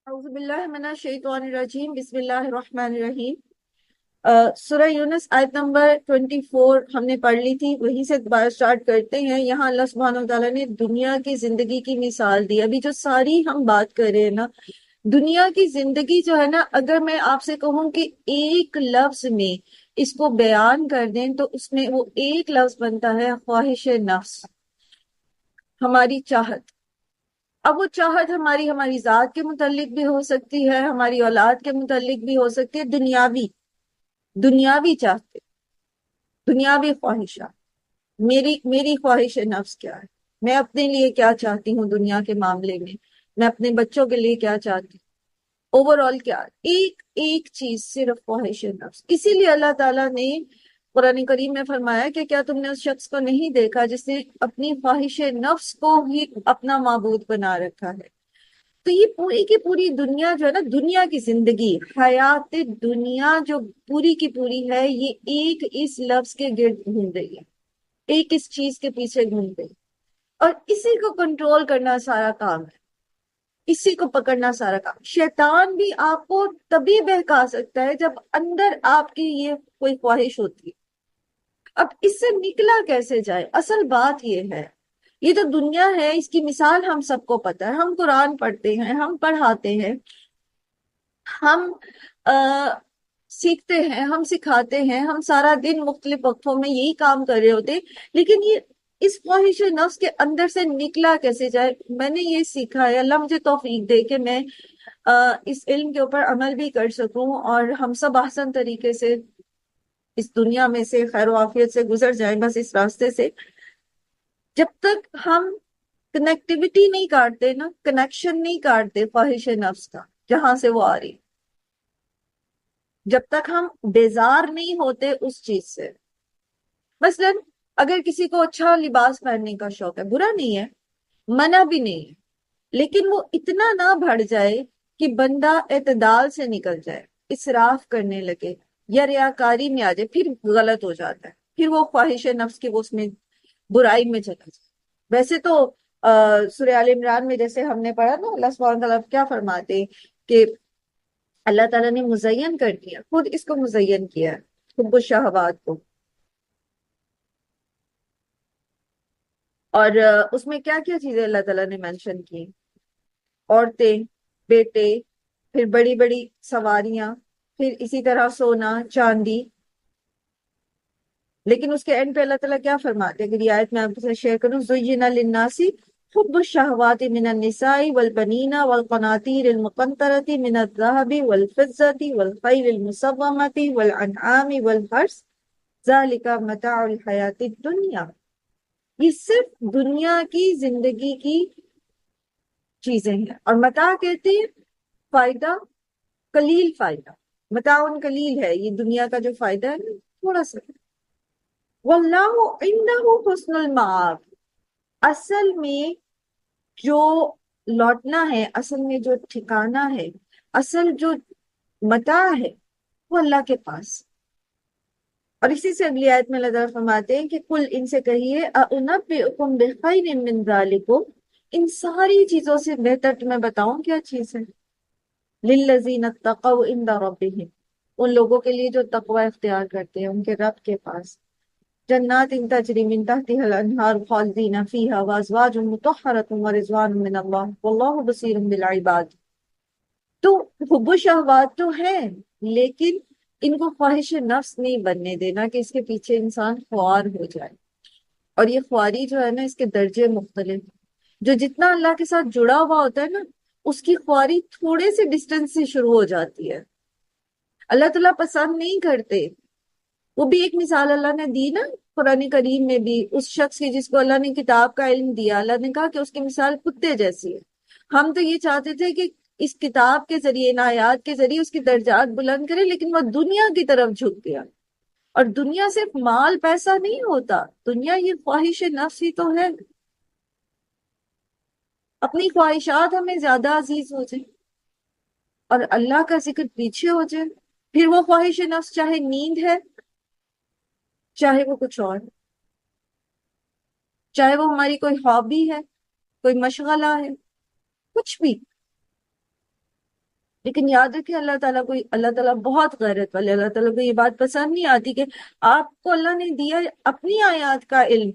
اعوذ باللہ من الشیطان الرجیم، بسم اللہ الرحمن الرحیم۔ سورہ یونس آیت نمبر 24 ہم نے پڑھ لی تھی، وہیں سے دوبارہ سٹارٹ کرتے ہیں۔ یہاں اللہ سبحانہ وتعالیٰ نے دنیا کی زندگی کی مثال دی۔ ابھی جو ساری ہم بات کر رہے ہیں نا، دنیا کی زندگی جو ہے نا، اگر میں آپ سے کہوں کہ ایک لفظ میں اس کو بیان کر دیں تو اس میں وہ ایک لفظ بنتا ہے خواہش نفس، ہماری چاہت۔ اب وہ چاہت ہماری ذات کے متعلق بھی ہو سکتی ہے، ہماری اولاد کے متعلق بھی ہو سکتی ہے، دنیاوی چاہتے، دنیاوی خواہشات۔ میری خواہش نفس کیا ہے، میں اپنے لیے کیا چاہتی ہوں دنیا کے معاملے میں اپنے بچوں کے لیے کیا چاہتی ہوں، اوور آل کیا، ایک ایک چیز صرف خواہش نفس۔ اسی لیے اللہ تعالیٰ نے قرآن کریم میں فرمایا کہ کیا تم نے اس شخص کو نہیں دیکھا جس نے اپنی خواہش نفس کو ہی اپنا معبود بنا رکھا ہے۔ تو یہ پوری کی پوری دنیا جو ہے نا، دنیا کی زندگی، حیات دنیا جو پوری کی پوری ہے، یہ ایک اس لفظ کے گرد گھوم رہی ہے، ایک اس چیز کے پیچھے گھوم رہی ہے، اور اسی کو کنٹرول کرنا سارا کام ہے، اسی کو پکڑنا سارا کام۔ شیطان بھی آپ کو تبھی بہکا سکتا ہے جب اندر آپ کی یہ کوئی خواہش ہوتی ہے۔ اب اس سے نکلا کیسے جائے، اصل بات یہ ہے، یہ تو دنیا ہے، اس کی مثال ہم سب کو پتہ ہے، ہم قرآن پڑھتے ہیں، ہم پڑھاتے ہیں، ہم سیکھتے ہیں، ہم سکھاتے ہیں، ہم سارا دن مختلف وقتوں میں یہی کام کر رہے ہوتے ہیں، لیکن یہ اس خواہش نفس کے اندر سے نکلا کیسے جائے۔ میں نے یہ سیکھا ہے، اللہ مجھے توفیق دے کہ میں اس علم کے اوپر عمل بھی کر سکوں، اور ہم سب آسان طریقے سے اس دنیا میں سے خیر و عافیت سے گزر جائیں، بس اس راستے سے۔ جب تک ہم کنیکٹیوٹی نہیں کاٹتے نا، کنیکشن نہیں کاٹتے خواہش نفس کا جہاں سے وہ آ رہی، جب تک ہم بیزار نہیں ہوتے اس چیز سے۔ مثلا اگر کسی کو اچھا لباس پہننے کا شوق ہے، برا نہیں ہے، منع بھی نہیں ہے، لیکن وہ اتنا نہ بڑھ جائے کہ بندہ اعتدال سے نکل جائے، اسراف کرنے لگے یا ریاکاری میں آ جائے، پھر غلط ہو جاتا ہے، پھر وہ خواہش نفس کی وہ اس میں برائی میں چلا جائے۔ ویسے تو سورہ آل عمران میں جیسے ہم نے پڑھا نا، اللہ سبحانہ وتعالیٰ کیا فرماتے ہیں کہ اللہ تعالیٰ نے مزین کر دیا، خود اس کو مزین کیا ہے، حب الشہوات کو۔ اور اس میں کیا کیا چیزیں اللہ تعالیٰ نے مینشن کی، عورتیں، بیٹے، پھر بڑی بڑی سواریاں، پھر اسی طرح سونا چاندی۔ لیکن اس کے اینڈ پہ اللہ تعالیٰ کیا فرماتے ہیں، کہ یہ آیت میں آپ کے ساتھ شیئر کروں، زُيِّنَ لِلنَّاسِ حُبُّ الشَّهَوَاتِ مِنَ النِّسَاءِ وَالْبَنِينَ وَالْقَنَاطِيرِ الْمُقَنطَرَةِ مِنَ الذَّهَبِ وَالْفِضَّةِ وَالْخَيْلِ الْمُسَوَّمَةِ وَالْأَنْعَامِ وَالْحَرْثِ ذَلِكَ مَتَاعُ الْحَيَاةِ الدُّنْيَا۔ یہ صرف دنیا کی زندگی کی چیزیں ہیں، اور متاع کہتے ہیں فائدہ، قلیل فائدہ، متاع قلیل ہے، یہ دنیا کا جو فائدہ ہے نا، تھوڑا سا۔ واللہ عنہ حسن المآب، اصل میں جو لوٹنا ہے، اصل میں جو ٹھکانہ ہے، اصل جو متاع ہے، وہ اللہ کے پاس۔ اور اسی سے اگلی آیت میں اللہ تعالیٰ فرماتے ہیں کہ کل ان سے کہیے اَأُنَبِّئُکُم بِخَیْرٍ مِّن ذَلِکُم، ان ساری چیزوں سے بہتر تمہیں بتاؤں کیا چیز ہے، لِلَّذِينَ اتَّقَوْا عِندَ رَبِّهِمْ، ان لوگوں کے لیے جو تقوی اختیار کرتے ہیں ان کے رب کے پاس، جنات تجری من تحتها الانہار خالدین فیہا وازواج مطہرۃ ورضوان من اللہ واللہ بصیر بالعباد۔ تو حب و شہوات تو ہے، لیکن ان کو خواہش نفس نہیں بننے دینا کہ اس کے پیچھے انسان خوار ہو جائے۔ اور یہ خواری جو ہے نا، اس کے درجے مختلف، جو جتنا اللہ کے ساتھ جڑا ہوا ہوتا ہے نا، اس کی خواری تھوڑے سے ڈسٹینس سے شروع ہو جاتی ہے، اللہ تعالیٰ پسند نہیں کرتے۔ وہ بھی ایک مثال اللہ نے دی نا قرآن کریم میں بھی، اس شخص کی جس کو اللہ نے کتاب کا علم دیا، اللہ نے کہا کہ اس کی مثال کتے جیسی ہے۔ ہم تو یہ چاہتے تھے کہ اس کتاب کے ذریعے، ان آیات کے ذریعے اس کی درجات بلند کرے، لیکن وہ دنیا کی طرف جھک گیا۔ اور دنیا صرف مال پیسہ نہیں ہوتا، دنیا یہ خواہش نفس ہی تو ہے۔ اپنی خواہشات ہمیں زیادہ عزیز ہو جائیں اور اللہ کا ذکر پیچھے ہو جائے، پھر وہ خواہش نفس چاہے نیند ہے، چاہے وہ کچھ اور، چاہے وہ ہماری کوئی ہابی ہے، کوئی مشغلہ ہے، کچھ بھی، لیکن یاد رکھیں اللہ تعالیٰ بہت غیرت والے، اللہ تعالیٰ کو یہ بات پسند نہیں آتی کہ آپ کو اللہ نے دیا اپنی آیات کا علم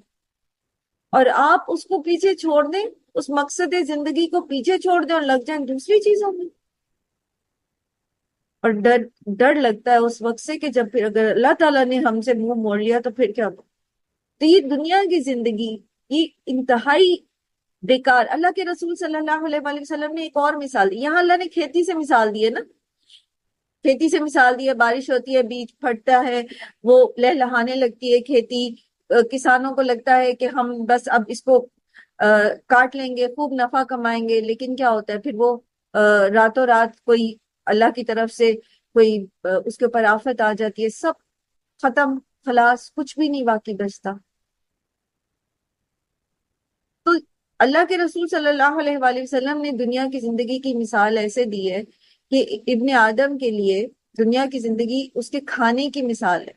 اور آپ اس کو پیچھے چھوڑ دیں، اس مقصد زندگی کو پیچھے چھوڑ دیں اور لگ جائیں دوسری چیزوں میں۔ اور ڈر ڈر لگتا ہے اس وقت سے کہ جب پھر اگر اللہ تعالیٰ نے ہم سے منہ موڑ لیا تو پھر کیا ہو۔ تو یہ دنیا کی زندگی یہ انتہائی بیکار۔ اللہ کے رسول صلی اللہ علیہ وآلہ وسلم نے ایک اور مثال دی، یہاں اللہ نے کھیتی سے مثال دی ہے نا، کھیتی سے مثال دی ہے، بارش ہوتی ہے، بیج پھٹتا ہے، وہ لہلہانے لگتی ہے کھیتی، کسانوں کو لگتا ہے کہ ہم بس اب اس کو کاٹ لیں گے، خوب نفع کمائیں گے، لیکن کیا ہوتا ہے پھر وہ راتوں رات کوئی اللہ کی طرف سے کوئی اس کے اوپر آفت آ جاتی ہے، سب ختم، خلاص، کچھ بھی نہیں باقی بچتا۔ تو اللہ کے رسول صلی اللہ علیہ وآلہ وسلم نے دنیا کی زندگی کی مثال ایسے دی ہے کہ ابن آدم کے لیے دنیا کی زندگی اس کے کھانے کی مثال ہے۔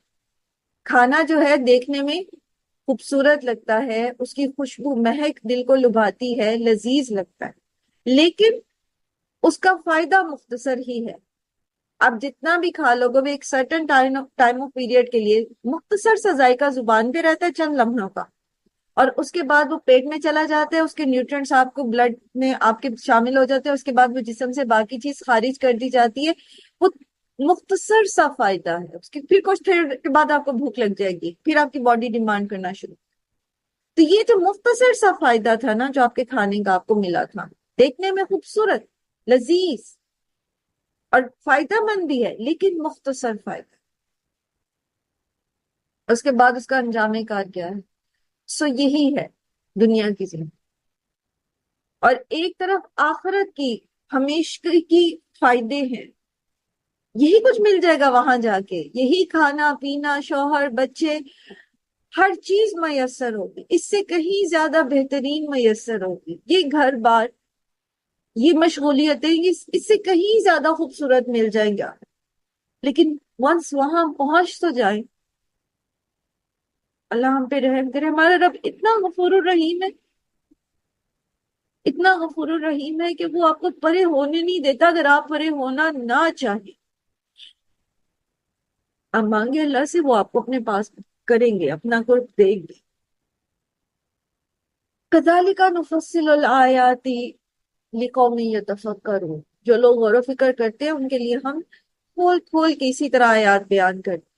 کھانا جو ہے دیکھنے میں خوبصورت لگتا ہے، اس کی خوشبو مہک دل کو لبھاتی ہے، لذیذ لگتا ہے، لیکن اس کا فائدہ مختصر ہی ہے۔ آپ جتنا بھی کھا لو گے وہ ایک سرٹن ٹائم آف پیریڈ کے لیے مختصر سا ذائقہ زبان پہ رہتا ہے، چند لمحوں کا، اور اس کے بعد وہ پیٹ میں چلا جاتا ہے، اس کے نیوٹرینٹس آپ کو بلڈ میں آپ کے شامل ہو جاتے ہیں، اس کے بعد وہ جسم سے باقی چیز خارج کر دی جاتی ہے۔ وہ مختصر سا فائدہ ہے اس کی، پھر کچھ دیر کے بعد آپ کو بھوک لگ جائے گی، پھر آپ کی باڈی ڈیمانڈ کرنا شروع۔ تو یہ جو مختصر سا فائدہ تھا نا جو آپ کے کھانے کا آپ کو ملا تھا، دیکھنے میں خوبصورت، لذیذ اور فائدہ مند بھی ہے، لیکن مختصر فائدہ، اس کے بعد اس کا انجام کار کیا ہے؟ سو یہی ہے دنیا کی زندگی۔ اور ایک طرف آخرت کی ہمیشہ کی فائدے ہیں، یہی کچھ مل جائے گا وہاں جا کے، یہی کھانا پینا، شوہر، بچے، ہر چیز میسر ہوگی، اس سے کہیں زیادہ بہترین میسر ہوگی، یہ گھر بار، یہ مشغولیتیں اس سے کہیں زیادہ خوبصورت مل جائیں گا، لیکن ونس وہاں پہنچ تو جائیں۔ اللہ ہم پہ رحم کرے، ہمارا رب اتنا غفور الرحیم ہے، اتنا غفور الرحیم ہے کہ وہ آپ کو پرے ہونے نہیں دیتا اگر آپ پرے ہونا نہ چاہیں۔ آپ مانگے اللہ سے، وہ آپ کو اپنے پاس کریں گے، اپنا قرب دیں گے۔ کذالک نفصل الآیات لقوم یتفکرون، جو لوگ غور و فکر کرتے ہیں ان کے لیے ہم کھول کھول کے اسی طرح آیات بیان کرتے ہیں۔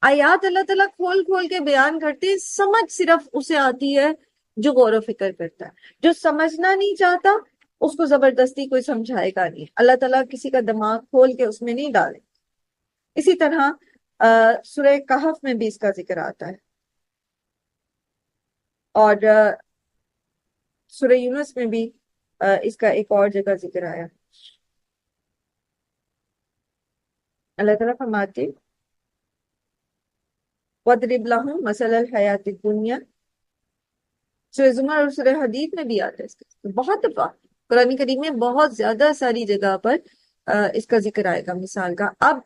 آیات اللہ تعالیٰ کھول کھول کے بیان کرتے ہیں، سمجھ صرف اسے آتی ہے جو غور و فکر کرتا ہے، جو سمجھنا نہیں چاہتا اس کو زبردستی کوئی سمجھائے گا نہیں، اللہ تعالیٰ کسی کا دماغ کھول کے اس میں نہیں ڈالے۔ اسی طرح سورہ کہف میں بھی اس کا ذکر آتا ہے، اور سورہ یونس میں بھی اس کا ایک اور جگہ ذکر آیا۔ اللہ تعالیٰ فرماتے وَاضْرِبْ لَهُم مَثَلَ الْحَيَاةِ الدُّنْيَا، سورہ زمر اور سورہ حدید میں بھی آتا ہے اس کا بہت دفعہ، قرآن کریم میں بہت زیادہ ساری جگہ پر اس کا ذکر آئے گا مثال کا۔ اب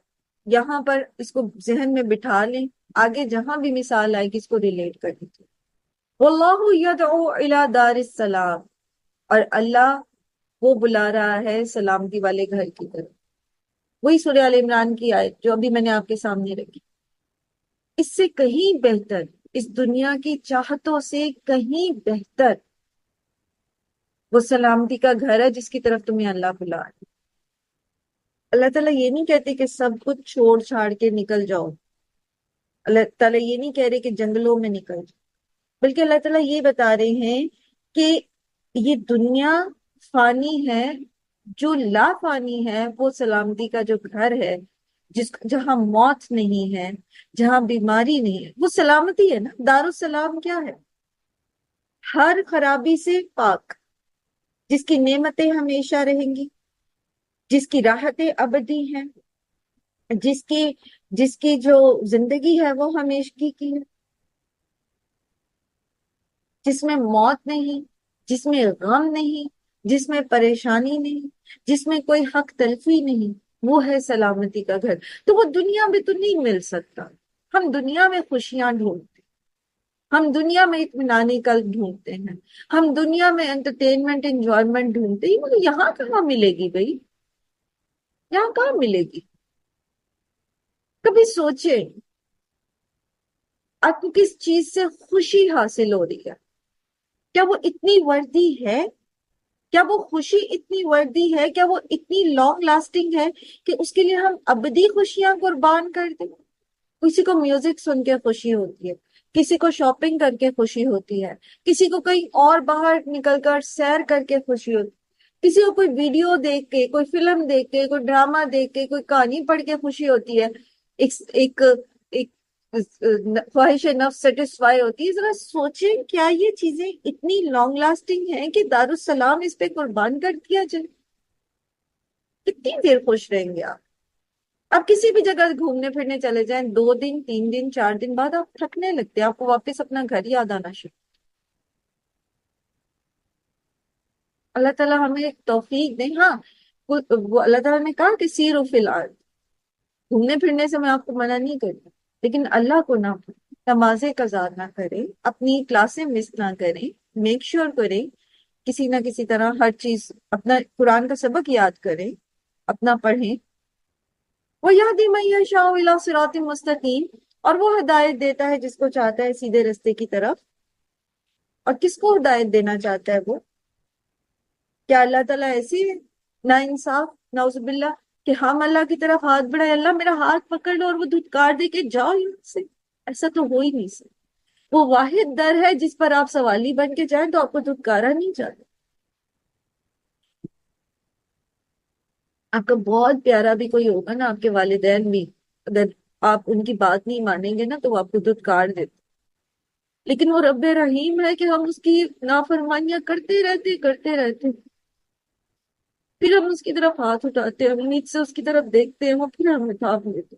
یہاں پر اس کو ذہن میں بٹھا لیں، آگے جہاں بھی مثال آئے گی اس کو ریلیٹ کر دیجیے۔ وَاللَّهُ يَدْعُو إِلَى دَارِ السَّلَامِ، اور اللہ وہ بلا رہا ہے سلامتی والے گھر کی طرف۔ وہی سورہ آل عمران کی آیت جو ابھی میں نے آپ کے سامنے رکھی، اس سے کہیں بہتر، اس دنیا کی چاہتوں سے کہیں بہتر وہ سلامتی کا گھر ہے جس کی طرف تمہیں اللہ بلا رہا ہے۔ اللہ تعالیٰ یہ نہیں کہتے کہ سب کچھ چھوڑ چھاڑ کے نکل جاؤ، اللہ تعالیٰ یہ نہیں کہہ رہے کہ جنگلوں میں نکل جاؤ، بلکہ اللہ تعالیٰ یہ بتا رہے ہیں کہ یہ دنیا فانی ہے، جو لا فانی ہے وہ سلامتی کا جو گھر ہے، جہاں موت نہیں ہے، جہاں بیماری نہیں ہے، وہ سلامتی ہے نا۔ دار السلام کیا ہے؟ ہر خرابی سے پاک، جس کی نعمتیں ہمیشہ رہیں گی، جس کی راحتیں ابدی ہیں، جس کی جو زندگی ہے وہ ہمیشگی کی ہے، جس میں موت نہیں، جس میں غم نہیں، جس میں پریشانی نہیں، جس میں کوئی حق تلفی نہیں، وہ ہے سلامتی کا گھر۔ تو وہ دنیا میں تو نہیں مل سکتا۔ ہم دنیا میں خوشیاں ڈھونڈتے ہیں، ہم دنیا میں اطمینان قلب ڈھونڈتے ہیں، ہم دنیا میں انٹرٹینمنٹ انجوائمنٹ ڈھونڈتے ہیں، وہ یہاں کہاں ملے گی بھائی؟ یہاں کہاں ملے گی؟ کبھی سوچے آپ کو کس چیز سے خوشی حاصل ہو رہی ہے؟ کیا وہ اتنی وردی ہے؟ کیا وہ خوشی اتنی وردی ہے؟ کیا وہ اتنی لانگ لاسٹنگ ہے کہ اس کے لیے ہم ابدی خوشیاں قربان کر دیں؟ کسی کو میوزک سن کے خوشی ہوتی ہے، کسی کو شاپنگ کر کے خوشی ہوتی ہے، کسی کو کہیں اور باہر نکل کر سیر کر کے خوشی ہوتی ہے، کسی کو کوئی ویڈیو دیکھ کے، کوئی فلم دیکھ کے، کوئی ڈرامہ دیکھ کے، کوئی کہانی پڑھ کے خوشی ہوتی ہے، ایک ایک ایک خواہش نفس سیٹسفائی ہوتی ہے۔ ذرا سوچیں کیا یہ چیزیں اتنی لانگ لاسٹنگ ہیں کہ دارالسلام اس پہ قربان کر دیا جائے؟ کتنی دیر خوش رہیں گے آپ؟ آپ کسی بھی جگہ گھومنے پھرنے چلے جائیں، 2 دن 3 دن 4 دن بعد آپ تھکنے لگتے ہیں، آپ کو واپس اپنا گھر یاد آنا شروع۔ اللہ تعالیٰ ہمیں ایک توفیق دے۔ ہاں، وہ اللہ تعالیٰ نے کہا کہ سیروا فی الارض، گھومنے پھرنے سے میں آپ کو منع نہیں کرتا، لیکن اللہ کو نہ بھولیں، نمازیں قضا نہ کریں، اپنی کلاسیں مس نہ کریں، میک شور کریں کسی نہ کسی طرح ہر چیز، اپنا قرآن کا سبق یاد کریں، اپنا پڑھیں۔ وَيَهْدِي مَن يَشَاءُ إِلَىٰ صِرَاطٍ مُسْتَقِيمٍ، اور وہ ہدایت دیتا ہے جس کو چاہتا ہے سیدھے رستے کی طرف۔ اور کس کو ہدایت دینا چاہتا ہے وہ؟ کیا اللہ تعالیٰ ایسی ہے نا انصاف، نعوذ باللہ، کہ ہم اللہ کی طرف ہاتھ بڑھائے، اللہ میرا ہاتھ پکڑ لو اور وہ دھتکار دے کے جاؤ یہاں سے؟ ایسا تو ہو ہی نہیں سکتا۔ وہ واحد در ہے جس پر آپ سوالی بن کے جائیں تو آپ کو دھتکارا نہیں جاتا۔ آپ کا بہت پیارا بھی کوئی ہوگا نا، آپ کے والدین بھی، اگر آپ ان کی بات نہیں مانیں گے نا تو وہ آپ کو دھتکار دیتے، لیکن وہ رب رحیم ہے کہ ہم اس کی نافرمانیاں کرتے رہتے، پھر ہم اس کی طرف ہاتھ اٹھاتے ہیں، امید سے اس کی طرف دیکھتے ہیں، وہ پھر ہمیں تھام لیتے،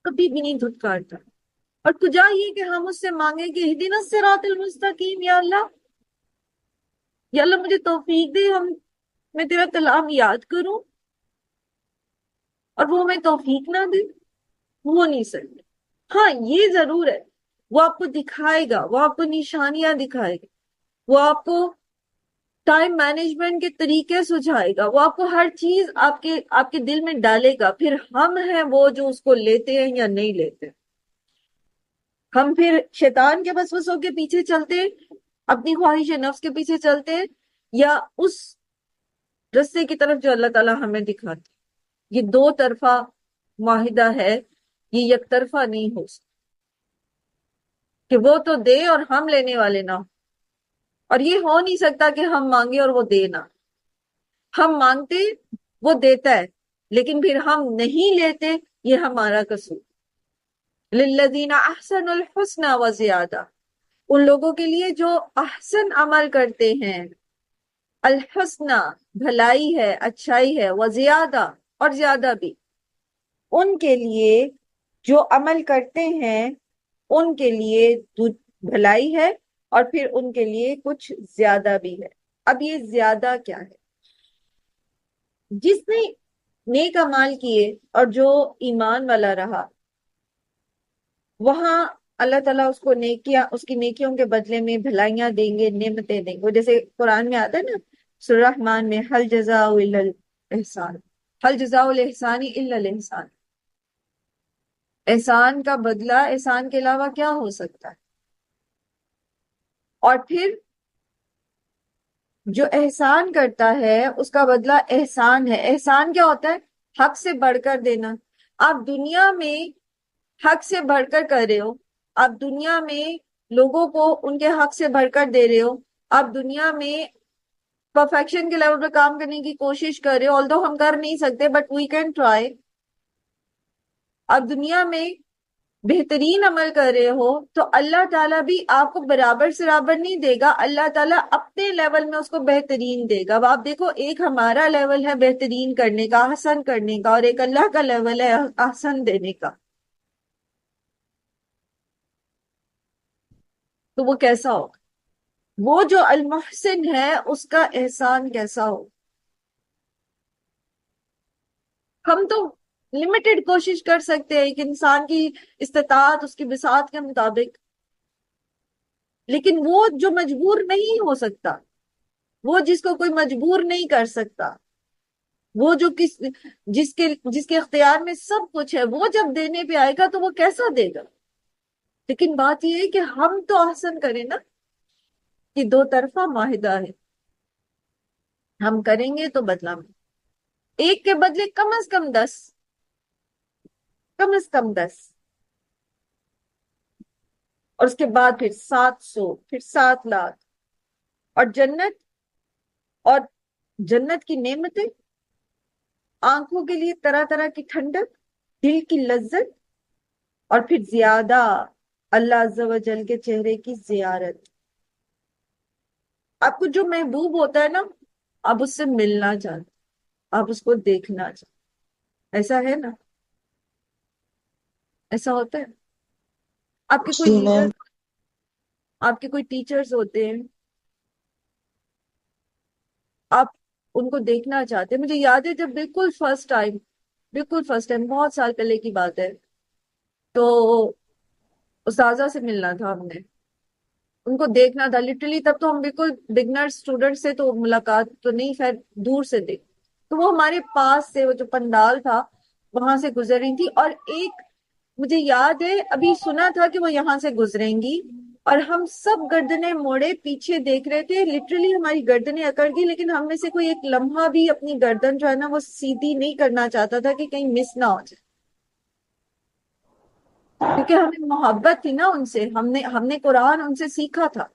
کبھی بھی نہیں دھتکارتا۔ اور کجا یہ کہ ہم اس سے مانگیں کہ اہدنا الصراط المستقیم، یا اللہ، یا اللہ مجھے توفیق دے، میں تیرا کلام یاد کروں، اور وہ ہمیں توفیق نہ دے، وہ نہیں سکتے۔ ہاں یہ ضرور ہے، وہ آپ کو دکھائے گا، وہ آپ کو نشانیاں دکھائے گا، وہ آپ کو ٹائم مینجمنٹ کے طریقے سجھائے گا، وہ آپ کو ہر چیز آپ کے دل میں ڈالے گا، پھر ہم ہیں وہ جو اس کو لیتے ہیں یا نہیں لیتے۔ ہم پھر شیطان کے وسوسوں کے پیچھے چلتے، اپنی خواہش نفس کے پیچھے چلتے، یا اس رستے کی طرف جو اللہ تعالیٰ ہمیں دکھاتے۔ یہ دو طرفہ معاہدہ ہے، یہ یک طرفہ نہیں ہو سکتا کہ وہ تو دے اور ہم لینے والے نہ ہوں، اور یہ ہو نہیں سکتا کہ ہم مانگے اور وہ دے نہ۔ ہم مانگتے، وہ دیتا ہے، لیکن پھر ہم نہیں لیتے، یہ ہمارا قصور۔ للذین احسنوا الحسنى وزیادہ، ان لوگوں کے لیے جو احسن عمل کرتے ہیں، الحسنى بھلائی ہے، اچھائی ہے، وزیادہ اور زیادہ بھی، ان کے لیے جو عمل کرتے ہیں ان کے لیے بھلائی ہے، اور پھر ان کے لیے کچھ زیادہ بھی ہے۔ اب یہ زیادہ کیا ہے؟ جس نے نیک اعمال کیے اور جو ایمان والا رہا، وہاں اللہ تعالیٰ اس کو نیکیاں، اس کی نیکیوں کے بدلے میں بھلائیاں دیں گے، نعمتیں دیں گے، جیسے قرآن میں آتا ہے نا سورہ رحمان میں، حل جزاء الا الاحسان، حل جزاء الاحسان الا الاحسان، احسان کا بدلہ احسان کے علاوہ کیا ہو سکتا ہے؟ اور پھر جو احسان کرتا ہے اس کا بدلہ احسان ہے۔ احسان کیا ہوتا ہے؟ حق سے بڑھ کر دینا۔ آپ دنیا میں حق سے بڑھ کر رہے ہو، آپ دنیا میں لوگوں کو ان کے حق سے بڑھ کر دے رہے ہو، آپ دنیا میں پرفیکشن کے لیول پہ کام کرنے کی کوشش کر رہے ہو، although ہم کر نہیں سکتے بٹ وی کین ٹرائی۔ آپ دنیا میں بہترین عمل کر رہے ہو تو اللہ تعالیٰ بھی آپ کو برابر سرابر نہیں دے گا، اللہ تعالیٰ اپنے لیول میں اس کو بہترین دے گا۔ اب آپ دیکھو، ایک ہمارا لیول ہے بہترین کرنے کا، احسن کرنے کا، اور ایک اللہ کا لیول ہے احسن دینے کا، تو وہ کیسا ہوگا؟ وہ جو المحسن ہے اس کا احسان کیسا ہو؟ ہم تو لمیٹڈ کوشش کر سکتے ہیں ایک انسان کی استطاعت، اس کی بساط کے مطابق، لیکن وہ جو مجبور نہیں ہو سکتا، وہ جس کو کوئی مجبور نہیں کر سکتا، وہ جو جس کے اختیار میں سب کچھ ہے، وہ جب دینے پہ آئے گا تو وہ کیسا دے گا؟ لیکن بات یہ ہے کہ ہم تو احسن کریں نا، کہ دو طرفہ معاہدہ ہے، ہم کریں گے تو بدلہ میں ایک کے بدلے کم از کم 10، کم از کم 10، اور اس کے بعد پھر 700، پھر 7 لاکھ، اور جنت، اور جنت کی نعمتیں، آنکھوں کے لیے طرح طرح کی ٹھنڈک، دل کی لذت، اور پھر زیادہ اللہ عز و جل کے چہرے کی زیارت۔ آپ کو جو محبوب ہوتا ہے نا، آپ اس سے ملنا چاہتے، آپ اس کو دیکھنا چاہتے، ایسا ہے نا؟ ایسا ہوتا ہے؟ آپ کے کوئی جی لیڈر، میم. آپ کے کوئی ٹیچرز ہوتے ہیں، آپ ان کو دیکھنا چاہتے ہیں۔ مجھے یاد ہے جب بالکل فرسٹ ٹائم بہت سال پہلے کی بات ہے، تو استاذہ سے ملنا تھا ہم نے، ان کو دیکھنا تھا لٹرلی، تب تو ہم بالکل بگنر اسٹوڈنٹ سے تو ملاقات تو نہیں، خیر دور سے دیکھ، تو وہ ہمارے پاس سے، وہ جو پنڈال تھا وہاں سے گزر رہی تھی، اور ایک مجھے یاد ہے ابھی سنا تھا کہ وہ یہاں سے گزریں گی، اور ہم سب گردنیں موڑے پیچھے دیکھ رہے تھے، لٹرلی ہماری گردنیں اکڑ گئی، لیکن ہم میں سے کوئی ایک لمحہ بھی اپنی گردن جو ہے نا وہ سیدھی نہیں کرنا چاہتا تھا کہ کہیں مس نہ ہو جائے، کیونکہ ہمیں محبت تھی نا ان سے، ہم نے قرآن ان سے سیکھا تھا،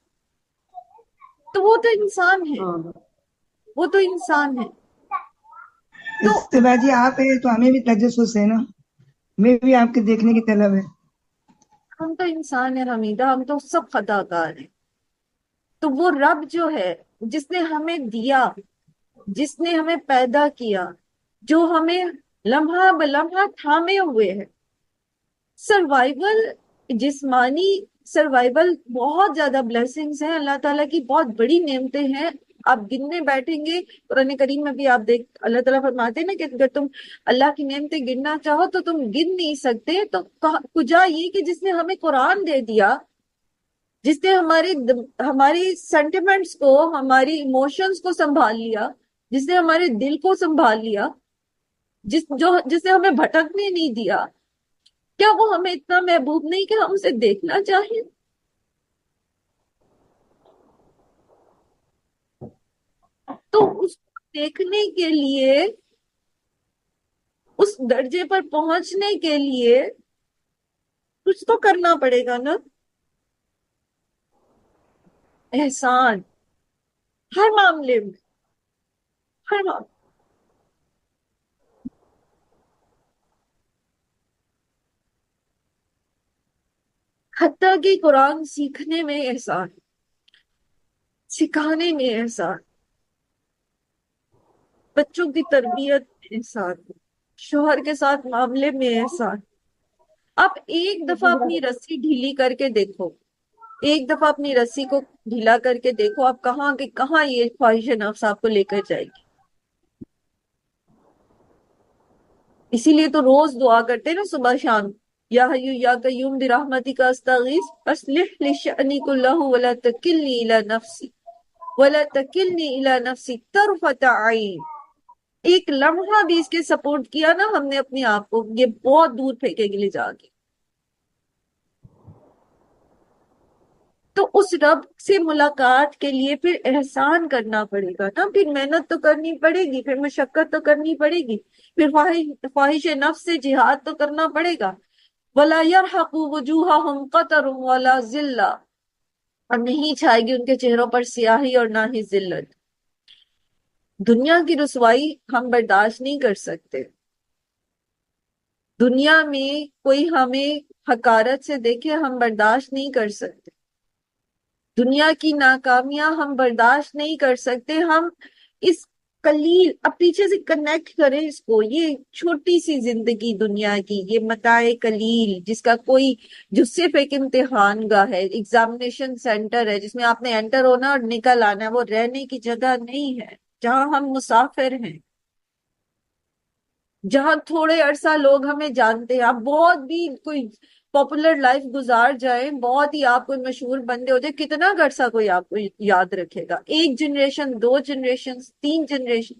تو وہ تو انسان ہے، ہاں. وہ تو انسان ہے۔ تو استبا جی آپ ہیں تو ہمیں بھی تجسس ہے نا، ہمیں بھی آپ کے دیکھنے کی طلب ہے. ہم تو انسان ہیں حمیدہ، ہم تو سب خطا کار ہیں، تو وہ رب جو ہے جس نے ہمیں دیا، جس نے ہمیں پیدا کیا، جو ہمیں لمحہ بلمحہ تھامے ہوئے ہے، سروائیول، جسمانی سروائیول، بہت زیادہ بلیسنگز ہیں اللہ تعالیٰ کی، بہت بڑی نعمتیں ہیں، آپ گننے بیٹھیں گے قرآن کریم میں بھی آپ دیکھ اللہ تعالیٰ فرماتے ہیں نا کہ اگر تم اللہ کی نعمتیں گننا چاہو تو تم گن نہیں سکتے، تو کجا یہ کہ جس نے ہمیں قرآن دے دیا، جس نے ہماری سینٹیمنٹس کو، ہماری ایموشنز کو سنبھال لیا، جس نے ہمارے دل کو سنبھال لیا، جس نے ہمیں بھٹکنے نہیں دیا، کیا وہ ہمیں اتنا محبوب نہیں کہ ہم اسے دیکھنا چاہیں؟ تو اس کو دیکھنے کے لیے، اس درجے پر پہنچنے کے لیے کچھ تو کرنا پڑے گا نا، احسان، ہر معاملے میں، ہر معاملے، حتیٰ کہ قرآن سیکھنے میں احسان، سکھانے میں احسان، بچوں کی تربیت میں احسان، شوہر کے ساتھ معاملے میں احسان۔ آپ ایک دفعہ اپنی رسی ڈھیلی کر کے دیکھو، ایک دفعہ اپنی رسی کو ڈھیلا کر کے دیکھو، آپ کہاں کہ کہاں یہ خواہش نفس آپ کو لے کر جائے گی۔ اسی لیے تو روز دعا کرتے ہیں نا صبح شام، یا حیو یا قیوم برحمتک استغیث اصلح لی شأنی کلہ ولا تکلنی الی نفسی، ولا تکلنی الی نفسی طرفۃ عین۔ ایک لمحہ بھی اس کے سپورٹ کیا نا ہم نے اپنے آپ کو، یہ بہت دور پھینکے گی لے جا کے۔ تو اس رب سے ملاقات کے لیے پھر احسان کرنا پڑے گا نا، پھر محنت تو کرنی پڑے گی، پھر مشقت تو کرنی پڑے گی، پھر خواہش نفس سے جہاد تو کرنا پڑے گا۔ وَلَا يَرْحَقُ وُجُوهَهُمْ قَتَرٌ وَلَا ذِلَّةٌ، اور نہیں چھائے گی ان کے چہروں پر سیاہی اور نہ ہی ذلت۔ دنیا کی رسوائی ہم برداشت نہیں کر سکتے، دنیا میں کوئی ہمیں حقارت سے دیکھے ہم برداشت نہیں کر سکتے، دنیا کی ناکامیاں ہم برداشت نہیں کر سکتے۔ ہم اس قلیل، اب پیچھے سے کنیکٹ کریں اس کو، یہ چھوٹی سی زندگی دنیا کی، یہ متاع قلیل جس کا کوئی، جو صرف ایک امتحان گاہ ہے، ایگزامینیشن سینٹر ہے جس میں آپ نے انٹر ہونا اور نکل آنا ہے، وہ رہنے کی جگہ نہیں ہے، جہاں ہم مسافر ہیں، جہاں تھوڑے عرصہ لوگ ہمیں جانتے ہیں، آپ بہت بھی کوئی پاپولر لائف گزار جائیں، بہت ہی آپ کوئی مشہور بندے ہو جائے، کتنا عرصہ کوئی آپ کو یاد رکھے گا؟ ایک جنریشن، دو جنریشن، تین جنریشن،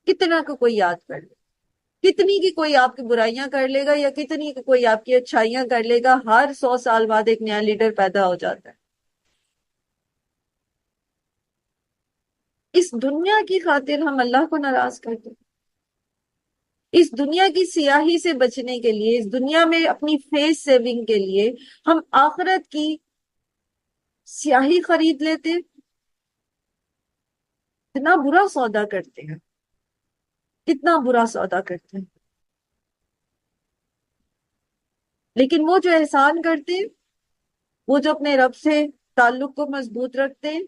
کتنا کو کوئی یاد کر لے؟ کتنی کی کوئی آپ کی برائیاں کر لے گا، یا کتنی کی کوئی آپ کی اچھائیاں کر لے گا؟ ہر 100 سال بعد ایک نیا لیڈر پیدا ہو جاتا ہے۔ اس دنیا کی خاطر ہم اللہ کو ناراض کرتے ہیں۔ اس دنیا کی سیاہی سے بچنے کے لیے، اس دنیا میں اپنی فیس سیونگ کے لیے ہم آخرت کی سیاہی خرید لیتے ہیں۔ اتنا برا سودا کرتے ہیں، کتنا برا سودا کرتے ہیں۔ لیکن وہ جو احسان کرتے ہیں، وہ جو اپنے رب سے تعلق کو مضبوط رکھتے ہیں،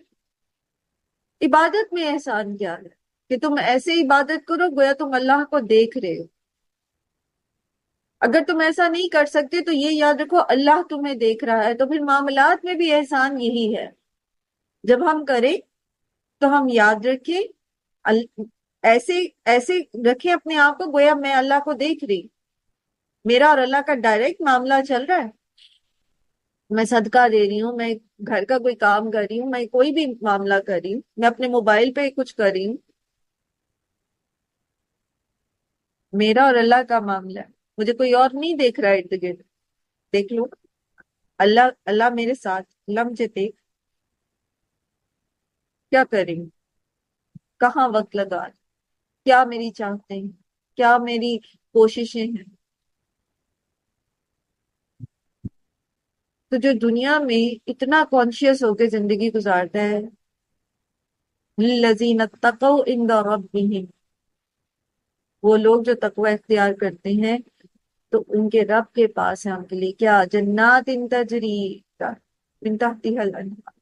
عبادت میں احسان کیا ہے کہ تم ایسے عبادت کرو گویا تم اللہ کو دیکھ رہے ہو۔ اگر تم ایسا نہیں کر سکتے تو یہ یاد رکھو اللہ تمہیں دیکھ رہا ہے۔ تو پھر معاملات میں بھی احسان یہی ہے، جب ہم کریں تو ہم یاد رکھیں، ایسے ایسے رکھیں اپنے آپ کو گویا میں اللہ کو دیکھ رہی، میرا اور اللہ کا ڈائریکٹ معاملہ چل رہا ہے۔ میں صدقہ دے رہی ہوں، میں گھر کا کوئی کام کر رہی ہوں، میں کوئی بھی معاملہ کر رہی ہوں، میں اپنے موبائل پہ کچھ کر رہی ہوں، میرا اور اللہ کا معاملہ ہے۔ مجھے کوئی اور نہیں دیکھ رہا ارد گرد، دیکھ لو اللہ، اللہ میرے ساتھ، اللہ مجھے دیکھ کیا کر رہی ہوں، کہاں وقت لگا، کیا میری چاہتے ہیں، کیا میری کوششیں ہیں۔ تو جو دنیا میں اتنا کانشیس ہو کے زندگی گزارتا ہے، لِلَّذِينَ اتَّقَوْا عِندَ رَبِّهِمْ، وہ لوگ جو تقوی اختیار کرتے ہیں تو ان کے رب کے پاس ہے ان کے لیے کیا؟ جنات تجری من تحتها الانہار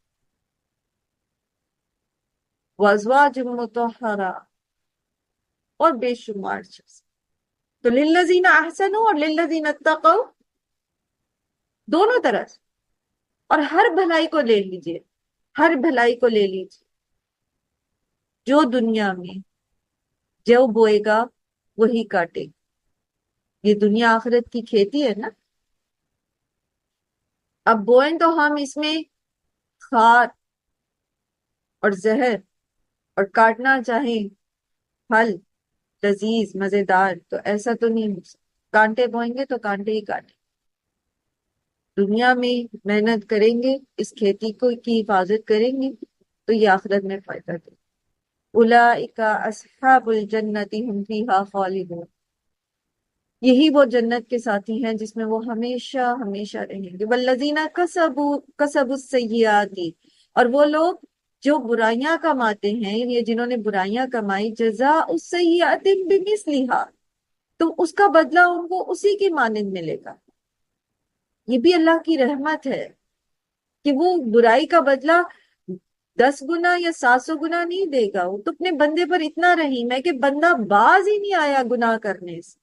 وازواج مطہرہ، اور بے شمار چیز۔ تو للذین احسنوا اور للذین اتقوا، دونوں طرح سے۔ اور ہر بھلائی کو لے لیجئے، ہر بھلائی کو لے لیجئے۔ جو دنیا میں جو بوئے گا وہی کاٹے گا۔ یہ دنیا آخرت کی کھیتی ہے نا۔ اب بوئیں تو ہم اس میں خار اور زہر، اور کاٹنا چاہیں پھل لذیذ مزیدار، تو ایسا تو نہیں ہو سکتا۔ کانٹے بوئیں گے تو کانٹے ہی کاٹیں۔ دنیا میں محنت کریں گے، اس کھیتی کو کی حفاظت کریں گے تو یہ آخرت میں فائدہ دے۔ اولئک اصحاب الجنۃ هم فیہا خالدون، یہی وہ جنت کے ساتھی ہیں جس میں وہ ہمیشہ ہمیشہ رہیں گے۔ والذین کسبوا السیئات، اور وہ لوگ جو برائیاں کماتے ہیں، یہ جنہوں نے برائیاں کمائی، جزاء السیئۃ بمثلھا، تو اس کا بدلہ ان کو اسی کی مانند ملے گا۔ یہ بھی اللہ کی رحمت ہے کہ وہ برائی کا بدلہ 10 گنا یا 700 گنا نہیں دے گا۔ وہ تو اپنے بندے پر اتنا رحیم ہے کہ بندہ باز ہی نہیں آیا گناہ کرنے سے،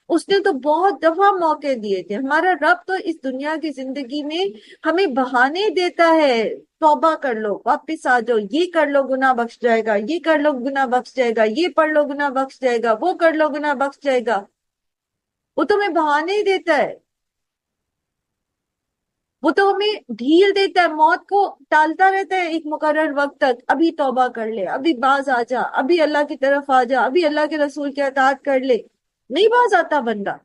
اس نے تو بہت دفعہ موقع دیے تھے۔ ہمارا رب تو اس دنیا کی زندگی میں ہمیں بہانے دیتا ہے، توبہ کر لو، واپس آ جاؤ، یہ کر لو گناہ بخش جائے گا، یہ کر لو گناہ بخش جائے گا، یہ پڑھ لو گناہ بخش جائے گا، وہ کر لو گناہ بخش جائے گا۔ وہ تو ہمیں بہانے ہی دیتا ہے، وہ تو ہمیں ڈھیل دیتا ہے، موت کو ٹالتا رہتا ہے ایک مقرر وقت تک۔ ابھی توبہ کر لے، ابھی باز آ جا، ابھی اللہ کی طرف آ جا، ابھی اللہ کے رسول کی اطاعت کر لے۔ نہیں باز آتا بندہ،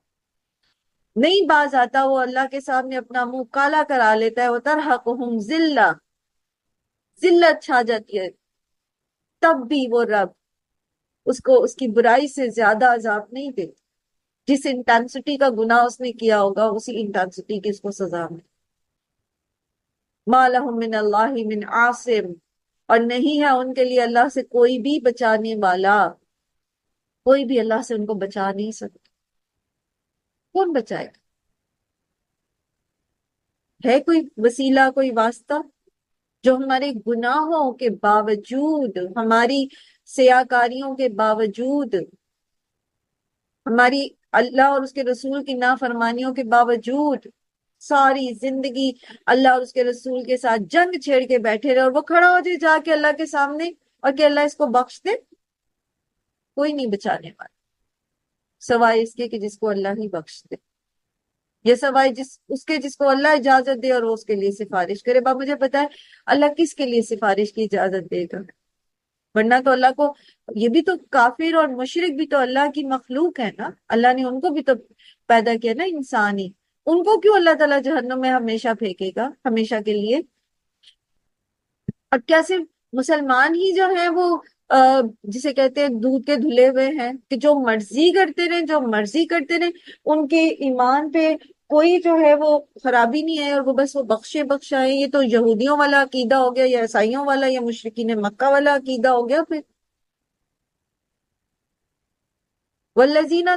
نہیں باز آتا۔ وہ اللہ کے سامنے اپنا منہ کالا کرا لیتا ہے۔ وَتَرْحَقُهُمْ ذِلَّةٌ، ذلت چھا جاتی ہے، تب بھی وہ رب اس کو اس کی برائی سے زیادہ عذاب نہیں دیتا۔ جس انٹینسٹی کا گناہ اس نے کیا ہوگا اسی انٹینسٹی کی اس کو سزا ملے۔ مَا لَهُم مِّنَ اللَّهِ مِنْ عَاصِمٍ، اور نہیں ہے ان کے لیے اللہ سے کوئی بھی بچانے والا، کوئی بھی اللہ سے ان کو بچا نہیں سکتا۔ کون بچائے گا؟ ہے کوئی وسیلہ، کوئی واسطہ جو ہمارے گناہوں کے باوجود، ہماری سیاکاریوں کے باوجود، ہماری اللہ اور اس کے رسول کی نافرمانیوں کے باوجود ساری زندگی اللہ اور اس کے رسول کے ساتھ جنگ چھیڑ کے بیٹھے رہے، اور وہ کھڑا ہو جائے جا کے اللہ کے سامنے اور کہ اللہ اس کو بخش دے؟ کوئی نہیں بچانے والا سوائے اس کے کہ جس کو اللہ ہی بخش دے۔ یہ سوائے جس کو اللہ اجازت دے اور وہ اس کے لیے سفارش کرے۔ باپ مجھے پتا ہے اللہ کس کے لیے سفارش کی اجازت دے گا، ورنہ تو اللہ کو، یہ بھی تو کافر اور مشرک بھی تو اللہ کی مخلوق ہے نا، اللہ نے ان کو بھی تو پیدا کیا نا، انسان ہی، ان کو کیوں اللہ تعالیٰ جہنم میں ہمیشہ پھینکے گا، ہمیشہ کے لیے؟ اور کیا صرف مسلمان ہی جو ہیں وہ جسے کہتے ہیں دودھ کے دھلے ہوئے ہیں کہ جو مرضی کرتے رہیں، جو مرضی کرتے رہیں، ان کے ایمان پہ کوئی جو ہے وہ خرابی نہیں ہے، اور وہ بس وہ بخشائے؟ یہ تو یہودیوں والا عقیدہ ہو گیا، یا عیسائیوں والا، یا مشرکین مکہ والا عقیدہ ہو گیا پھر۔ والذین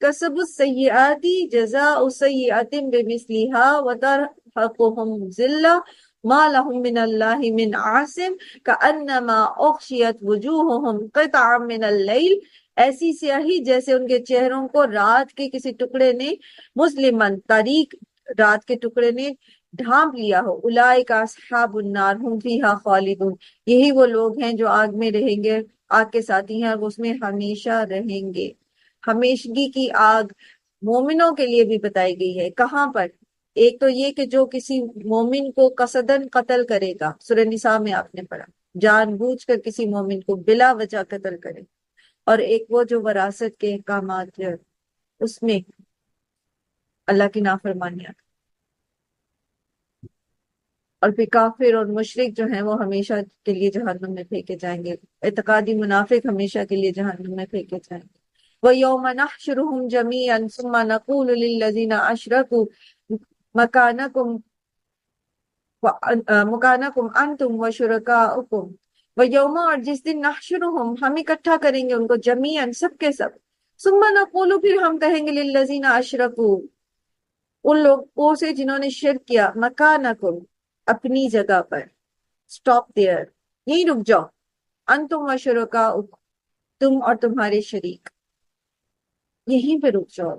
کسبوا السیئات جزاء سیئۃ بمثلها وترهقهم ذلہ ما لهم من اللہ من عاصم کأنما اغشیت وجوہهم قطعا من اللیل، ایسی سیاہی جیسے ان کے چہروں کو رات کے کسی ٹکڑے نے، مظلمن تاریک رات کے ٹکڑے نے ڈھانپ لیا ہو۔ اولئک اصحاب النار ہم فیہا خالدون، یہی وہ لوگ ہیں جو آگ میں رہیں گے، آگ کے ساتھی ہیں، اور وہ اس میں ہمیشہ رہیں گے۔ ہمیشگی کی آگ مومنوں کے لیے بھی بتائی گئی ہے، کہاں پر؟ ایک تو یہ کہ جو کسی مومن کو قصدن قتل کرے گا، سورہ نساء میں آپ نے پڑھا، جان بوجھ کر کسی مومن کو بلا وجہ قتل کرے، اور ایک وہ جو وراثت کے احکامات جو اس میں اللہ کی نافرمانیاں، اور پھر کافر اور مشرک جو ہیں وہ ہمیشہ کے لیے جہنم میں پھینکے جائیں گے، اعتقادی منافق ہمیشہ کے لیے جہنم میں پھینکے جائیں گے۔ وَيَوْمَ نَحْشُرُهُمْ جَمِيعًا ثُمَّ نَقُولُ لِلَّذِينَ أَشْرَكُوا مَكَانَكُمْ أَنْتُمْ وَشُرَكَاؤُكُمْ، وَيَوْمَ، اور جس دن، نحشرهم ہم اکٹھا کریں گے ان کو، جمیعاً سب کے سب، ثُمَّ نَقُولُ پھر ہم کہیں گے لِلَّذِينَ أَشْرَكُوا ان لوگوں سے جنہوں نے شرک کیا، مکانکم اپنی جگہ پر، اسٹاپ دیئر، یہیں رک جاؤ، انتم و شرکاؤکم تم اور تمہارے شریک یہیں پہ رک جاؤ۔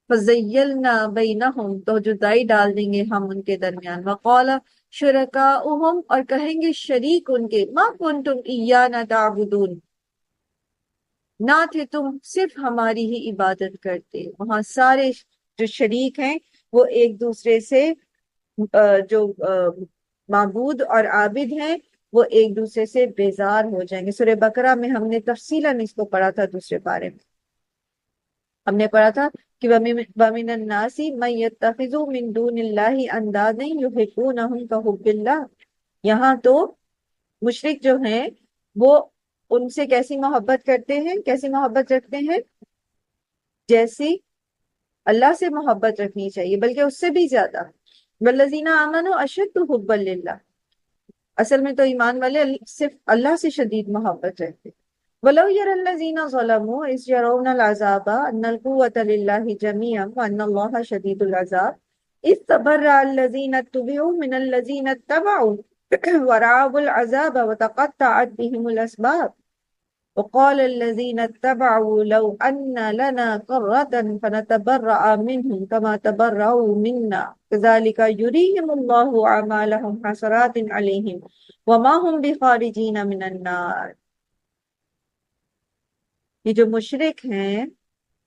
فزیلنا بینہم تو جدائی ڈال دیں گے ہم ان کے درمیان، وقال شرکاؤہم اور کہیں گے شریک ان کے، ما کنتم ایانا تعبدون نہ تھے تم صرف ہماری ہی عبادت کرتے۔ وہاں سارے جو شریک ہیں وہ ایک دوسرے سے جو معبود اور عابد ہیں وہ ایک دوسرے سے بیزار ہو جائیں گے۔ سورہ بقرہ میں ہم نے تفصیلاً اس کو پڑھا تھا، دوسرے پارے میں ہم نے پڑھا تھا کہ وَمِنَ النَّاسِ مَن يَتَّخِذُ مِن دُونِ اللَّهِ أَندَادًا يُحِبُّونَهُمْ كَحُبِّ اللَّهِ، یہاں تو مشرک جو ہیں وہ ان سے کیسی محبت کرتے ہیں، کیسی محبت رکھتے ہیں؟ جیسی اللہ سے محبت رکھنی چاہیے، بلکہ اس سے بھی زیادہ۔ والذین آمنوا اشد حبا للہ، اصل میں تو ایمان والے صرف اللہ سے شدید محبت رکھتے۔ وَلَوْ يَرَى الَّذِينَ ظَلَمُوا إِذْ يَرَوْنَ الْعَذَابَ أَنَّ الْقُوَّةَ لِلَّهِ جَمِيعًا وَأَنَّ اللَّهَ شَدِيدُ الْعَذَابِ إِذْ تَبَرَّأَ الَّذِينَ اتُّبِعُوا مِنَ الَّذِينَ اتَّبَعُوا وَرَأَوُا الْعَذَابَ وَتَقَطَّعَتْ بِهِمُ الْأَسْبَابُ وقال الذين اتبعوا لو أن لنا قرة فنتبرأ منهم كما تبرأوا منا كذلك يريهم الله أعمالهم حسرات عليهم وما هم بخارجين من النار۔ یہ جو مشرک ہیں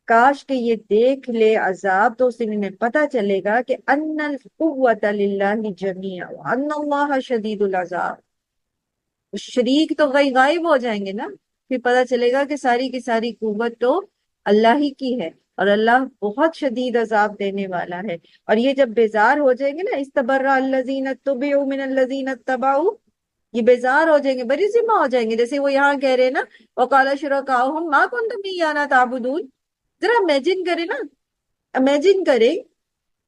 کاش کہ یہ دیکھ لے عذاب تو اس دن انہیں پتہ چلے گا کہ ان القوۃ للہ جمیعا وان اللہ شدید العذاب، شریک تو غائب ہو جائیں گے نا، پھر پتہ چلے گا کہ ساری کی ساری قوت تو اللہ ہی کی ہے، اور اللہ بہت شدید عذاب دینے والا ہے۔ اور یہ جب بیزار ہو جائیں گے نا، استبرأ الذین اتبعوا من الذین اتبعوا، یہ بیزار ہو جائیں گے، بری ذمہ ہو جائیں گے، جیسے وہ یہاں کہہ رہے ہیں نا وقال شرکاؤہم ما کنتم ایانا تعبدون۔ ذرا امیجن کریں نا، امیجن کریں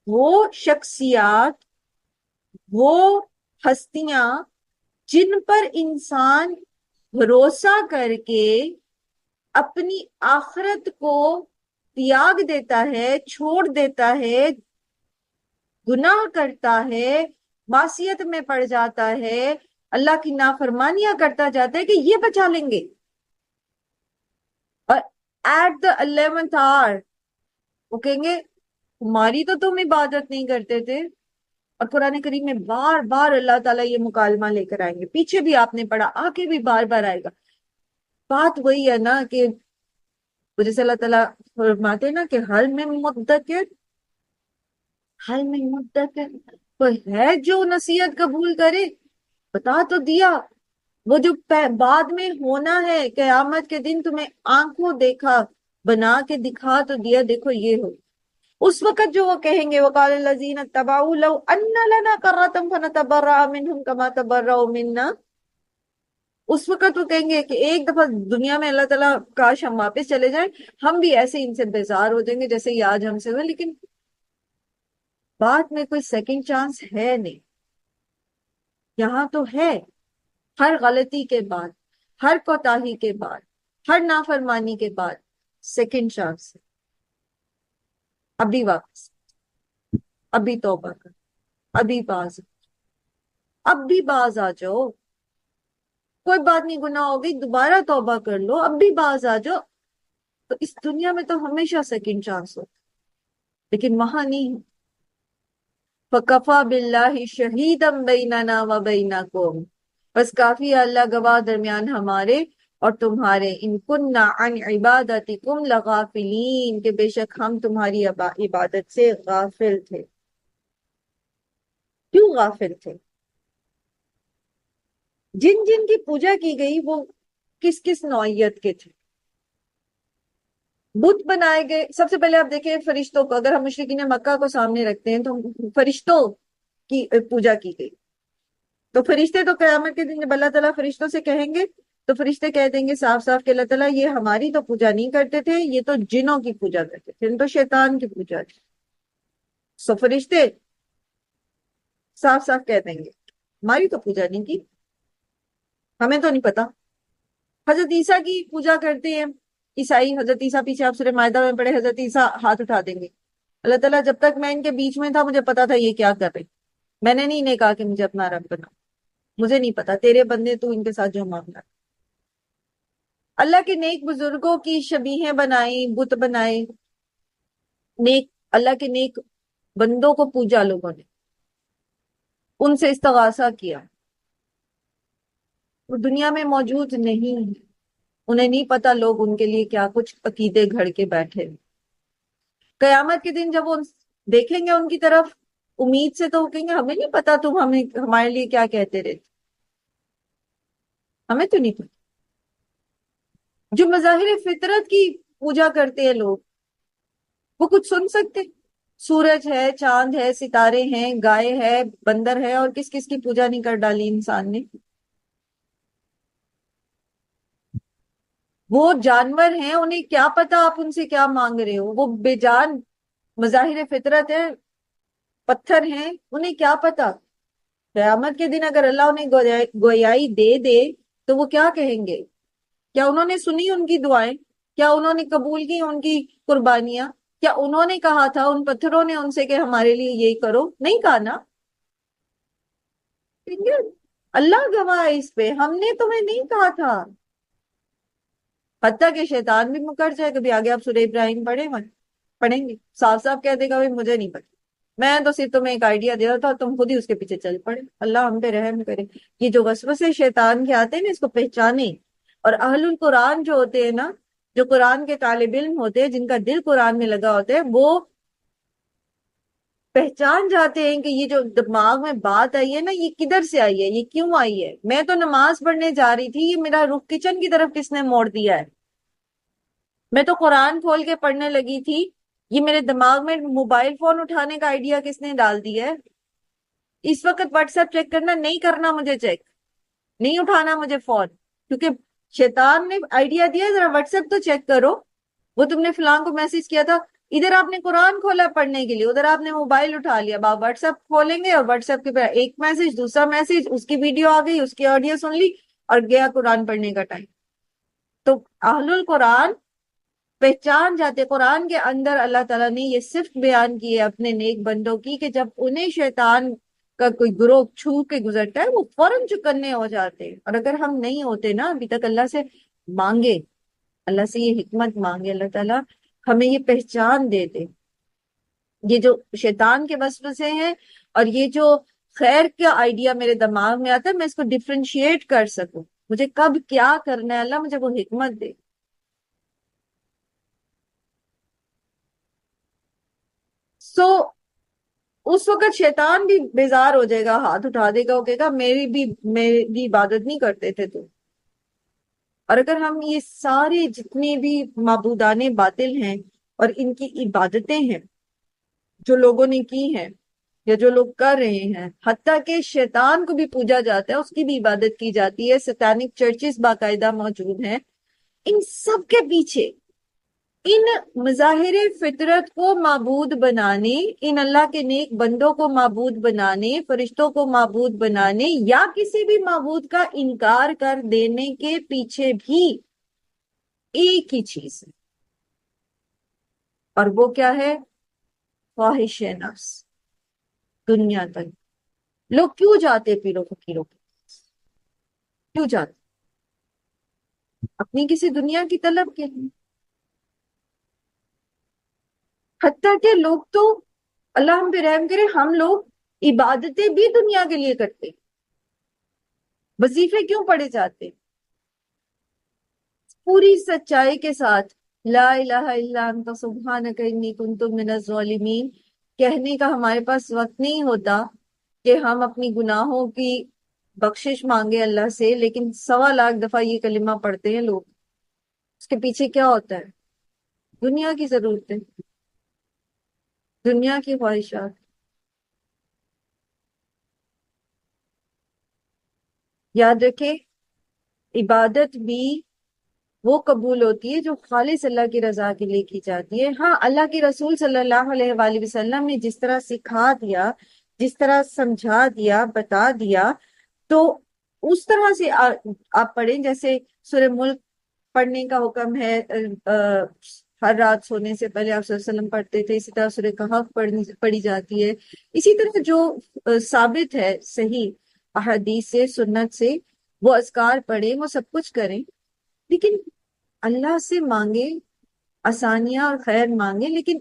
وہ شخصیات، وہ ہستیاں جن پر انسان بھروسہ کر کے اپنی آخرت کو تیاگ دیتا ہے، چھوڑ دیتا ہے، گناہ کرتا ہے، معصیت میں پڑ جاتا ہے، اللہ کی نافرمانیاں کرتا جاتا ہے کہ یہ بچا لیں گے، اور ایٹ the 11th hour وہ کہیں گے ہماری تو تم عبادت نہیں کرتے تھے۔ اور قرآن کریم میں بار بار اللہ تعالیٰ یہ مکالمہ لے کر آئیں گے، پیچھے بھی آپ نے پڑھا، آگے بھی بار بار آئے گا۔ بات وہی ہے نا کہ جیسے اللہ تعالیٰ فرماتے ہیں نا کہ حل میں مدکر، حل من مدکر، کوئی ہے جو نصیحت قبول کرے؟ بتا تو دیا، وہ جو بعد میں ہونا ہے قیامت کے دن، تمہیں آنکھوں دیکھا بنا کے دکھا تو دیا، دیکھو یہ ہو۔ اس وقت جو وہ کہیں گے وقال الذین اتبعوا لو ان لنا کرۃ فنتبرأ منهم كما تبرؤوا منا، اس وقت وہ کہیں گے کہ ایک دفعہ دنیا میں اللہ تعالیٰ کاش ہم واپس چلے جائیں، ہم بھی ایسے ان سے بیزار ہو جائیں گے جیسے یہ آج ہم سے ہوئے۔ لیکن بعد میں کوئی سیکنڈ چانس ہے نہیں، یہاں تو ہے، ہر غلطی کے بعد، ہر کوتاہی کے بعد، ہر نافرمانی کے بعد سیکنڈ چانس ہے۔ ابھی واپس، ابھی توبہ کر، ابھی باز، اب بھی باز آ جاؤ، کوئی بات نہیں، گناہ ہو گئی دوبارہ توبہ کر لو، اب بھی باز آ جاؤ۔ تو اس دنیا میں تو ہمیشہ سیکنڈ چانس ہوتا، لیکن وہاں نہیں۔ فَكَفَى بِاللَّهِ شَهِيدًا بَيْنَنَا وَبَيْنَكُمْ، بس کافی ہے اللہ گواہ درمیان ہمارے اور تمہارے، ان کننا عن عبادتکم لغافلین، کہ بے شک ہم تمہاری عبادت سے غافل تھے۔ کیوں غافل تھے؟ جن جن کی پوجا کی گئی وہ کس کس نوعیت کے تھے؟ بت بنائے گئے، سب سے پہلے آپ دیکھیں فرشتوں کو، اگر ہم مشرکین مکہ کو سامنے رکھتے ہیں تو فرشتوں کی پوجا کی گئی، تو فرشتے تو قیامت کے دن جب اللہ تعالیٰ فرشتوں سے کہیں گے تو فرشتے کہہ دیں گے صاف صاف کہ اللہ تعالیٰ یہ ہماری تو پوجا نہیں کرتے تھے، یہ تو جنوں کی پوجا کرتے تھے، تو شیطان کی پوجا تھی۔ سو فرشتے صاف صاف کہہ دیں گے ہماری تو پوجا نہیں کی، ہمیں تو نہیں پتا۔ حضرت عیسیٰ کی پوجا کرتے ہیں عیسائی، حضرت عیسیٰ پیچھے آپ سورہ مائدہ میں پڑھے، حضرت عیسیٰ ہاتھ اٹھا دیں گے، اللہ تعالیٰ جب تک میں ان کے بیچ میں تھا مجھے پتا تھا یہ کیا کر رہے، میں نے نہیں انہیں کہا کہ مجھے اپنا رب بنا، مجھے نہیں پتا، تیرے بندے تو ان کے ساتھ جو معاملہ۔ اللہ کے نیک بزرگوں کی شبیہیں بنائی، بت بنائے، نیک اللہ کے نیک بندوں کو پوجا لوگوں نے، ان سے استغاثہ کیا، وہ دنیا میں موجود نہیں ہے، انہیں نہیں پتا لوگ ان کے لیے کیا کچھ عقیدے گھڑ کے بیٹھے۔ قیامت کے دن جب وہ دیکھیں گے ان کی طرف امید سے، تو وہ کہیں گے ہمیں نہیں پتا تم ہمیں ہمارے لیے کیا کہتے رہتے، ہمیں تو نہیں پتا۔ جو مظاہر فطرت کی پوجا کرتے ہیں لوگ، وہ کچھ سن سکتے؟ سورج ہے، چاند ہے، ستارے ہیں، گائے ہے، بندر ہے، اور کس کس کی پوجا نہیں کر ڈالی انسان نے۔ وہ جانور ہیں، انہیں کیا پتا آپ ان سے کیا مانگ رہے ہو، وہ بے جان مظاہر فطرت ہے، پتھر ہیں، انہیں کیا پتا۔ قیامت کے دن اگر اللہ انہیں گویائی دے دے تو وہ کیا کہیں گے؟ کیا انہوں نے سنی ان کی دعائیں؟ کیا انہوں نے قبول کی ان کی قربانیاں؟ کیا انہوں نے کہا تھا ان پتھروں نے ان سے کہ ہمارے لیے یہی کرو؟ نہیں کہا نا۔ اللہ گواہ ہے اس پہ، ہم نے تمہیں نہیں کہا تھا۔ حتیٰ کہ شیطان بھی مکر جائے، کبھی آگے آپ سورہ ابراہیم پڑھیں گے، صاف صاف کہہ دے گا بھائی مجھے نہیں پتا، میں تو صرف تمہیں ایک آئیڈیا دے رہا تھا، تم خود ہی اس کے پیچھے چل پڑے۔ اللہ ہم پہ رحم کرے۔ یہ جو وسوسے شیطان کے آتے ہیں نا، اس کو پہچانے، اور اہل القرآن جو ہوتے ہیں نا، جو قرآن کے طالب علم ہوتے ہیں، جن کا دل قرآن میں لگا ہوتا ہے، وہ پہچان جاتے ہیں کہ یہ جو دماغ میں بات آئی ہے نا، یہ کدھر سے آئی ہے، یہ کیوں آئی ہے، میں تو نماز پڑھنے جا رہی تھی، یہ میرا رخ کچن کی طرف کس نے موڑ دیا ہے، میں تو قرآن کھول کے پڑھنے لگی تھی، یہ میرے دماغ میں موبائل فون اٹھانے کا آئیڈیا کس نے ڈال دیا ہے۔ اس وقت واٹس ایپ چیک کرنا نہیں کرنا، مجھے چیک نہیں اٹھانا مجھے فون، کیونکہ شیطان نے آئیڈیا دیا ذرا واٹس ایپ تو چیک کرو، وہ تم نے فلاں کو میسج کیا تھا، ادھر آپ نے قرآن کھولا پڑھنے کے لیے، ادھر آپ نے موبائل اٹھا لیا، آپ واٹس ایپ کھولیں گے اور واٹس ایپ کے پر ایک میسج، دوسرا میسج، اس کی ویڈیو آ گئی، اس کی آڈیو سن لی، اور گیا قرآن پڑھنے کا ٹائم۔ تو اہل القرآن پہچان جاتے، قرآن کے اندر اللہ تعالیٰ نے یہ صرف بیان کی ہے اپنے نیک بندوں کی، کہ جب انہیں شیطان کا کوئی گروہ چھو کے گزرتا ہے وہ فوراً چکنے ہو جاتے ہیں۔ اور اگر ہم نہیں ہوتے نا ابھی تک، اللہ سے مانگے، اللہ سے یہ حکمت مانگے، اللہ تعالیٰ ہمیں یہ پہچان دے دے، یہ جو شیطان کے وسوسے ہیں اور یہ جو خیر کا آئیڈیا میرے دماغ میں آتا ہے، میں اس کو ڈفرینشیٹ کر سکوں، مجھے کب کیا کرنا ہے، اللہ مجھے وہ حکمت دے۔ سو اس وقت شیطان بھی بیزار ہو جائے گا، ہاتھ اٹھا دے گا، وہ کہے گا میری عبادت نہیں کرتے تھے تو۔ اور اگر ہم یہ سارے جتنے بھی معبودان باطل ہیں اور ان کی عبادتیں ہیں جو لوگوں نے کی ہیں یا جو لوگ کر رہے ہیں، حتیٰ کہ شیطان کو بھی پوجا جاتا ہے، اس کی بھی عبادت کی جاتی ہے، سیٹانک چرچز باقاعدہ موجود ہیں، ان سب کے پیچھے ان مظاہر فطرت کو معبود بنانے، ان اللہ کے نیک بندوں کو معبود بنانے، فرشتوں کو معبود بنانے یا کسی بھی معبود کا انکار کر دینے کے پیچھے بھی ایک ہی چیز ہے، اور وہ کیا ہے؟ خواہش نفس، دنیا تک۔ لوگ کیوں جاتے پیروں فقیروں کے پاس؟ کیوں جاتے؟ اپنی کسی دنیا کی طلب کے لیے۔ حتیٰ کہ لوگ تو، اللہ ہم پہ رحم کرے، ہم لوگ عبادتیں بھی دنیا کے لیے کرتے، وظیفے کیوں پڑھے جاتے؟ پوری سچائی کے ساتھ لا الہ الا انت سبحانک انی کنت من الظالمین کہنے کا ہمارے پاس وقت نہیں ہوتا کہ ہم اپنی گناہوں کی بخشش مانگے اللہ سے، لیکن 1.25 لاکھ دفعہ یہ کلمہ پڑھتے ہیں لوگ۔ اس کے پیچھے کیا ہوتا ہے؟ دنیا کی ضرورتیں، دنیا کی خواہشات۔ یاد رکھے، عبادت بھی وہ قبول ہوتی ہے جو خالص اللہ کی رضا کے لیے کی جاتی ہے۔ ہاں، اللہ کے رسول صلی اللہ علیہ وآلہ وسلم نے جس طرح سکھا دیا، جس طرح سمجھا دیا، بتا دیا، تو اس طرح سے آپ پڑھیں۔ جیسے سورہ ملک پڑھنے کا حکم ہے، ہر رات سونے سے پہلے آپ صلی اللہ علیہ وسلم پڑھتے تھے، اسی طرح سورہ کہف پڑھی جاتی ہے، اسی طرح جو ثابت ہے صحیح احادیث سے، سنت سے، وہ اذکار پڑھیں، وہ سب کچھ کریں، لیکن اللہ سے مانگے، آسانیاں اور خیر مانگے، لیکن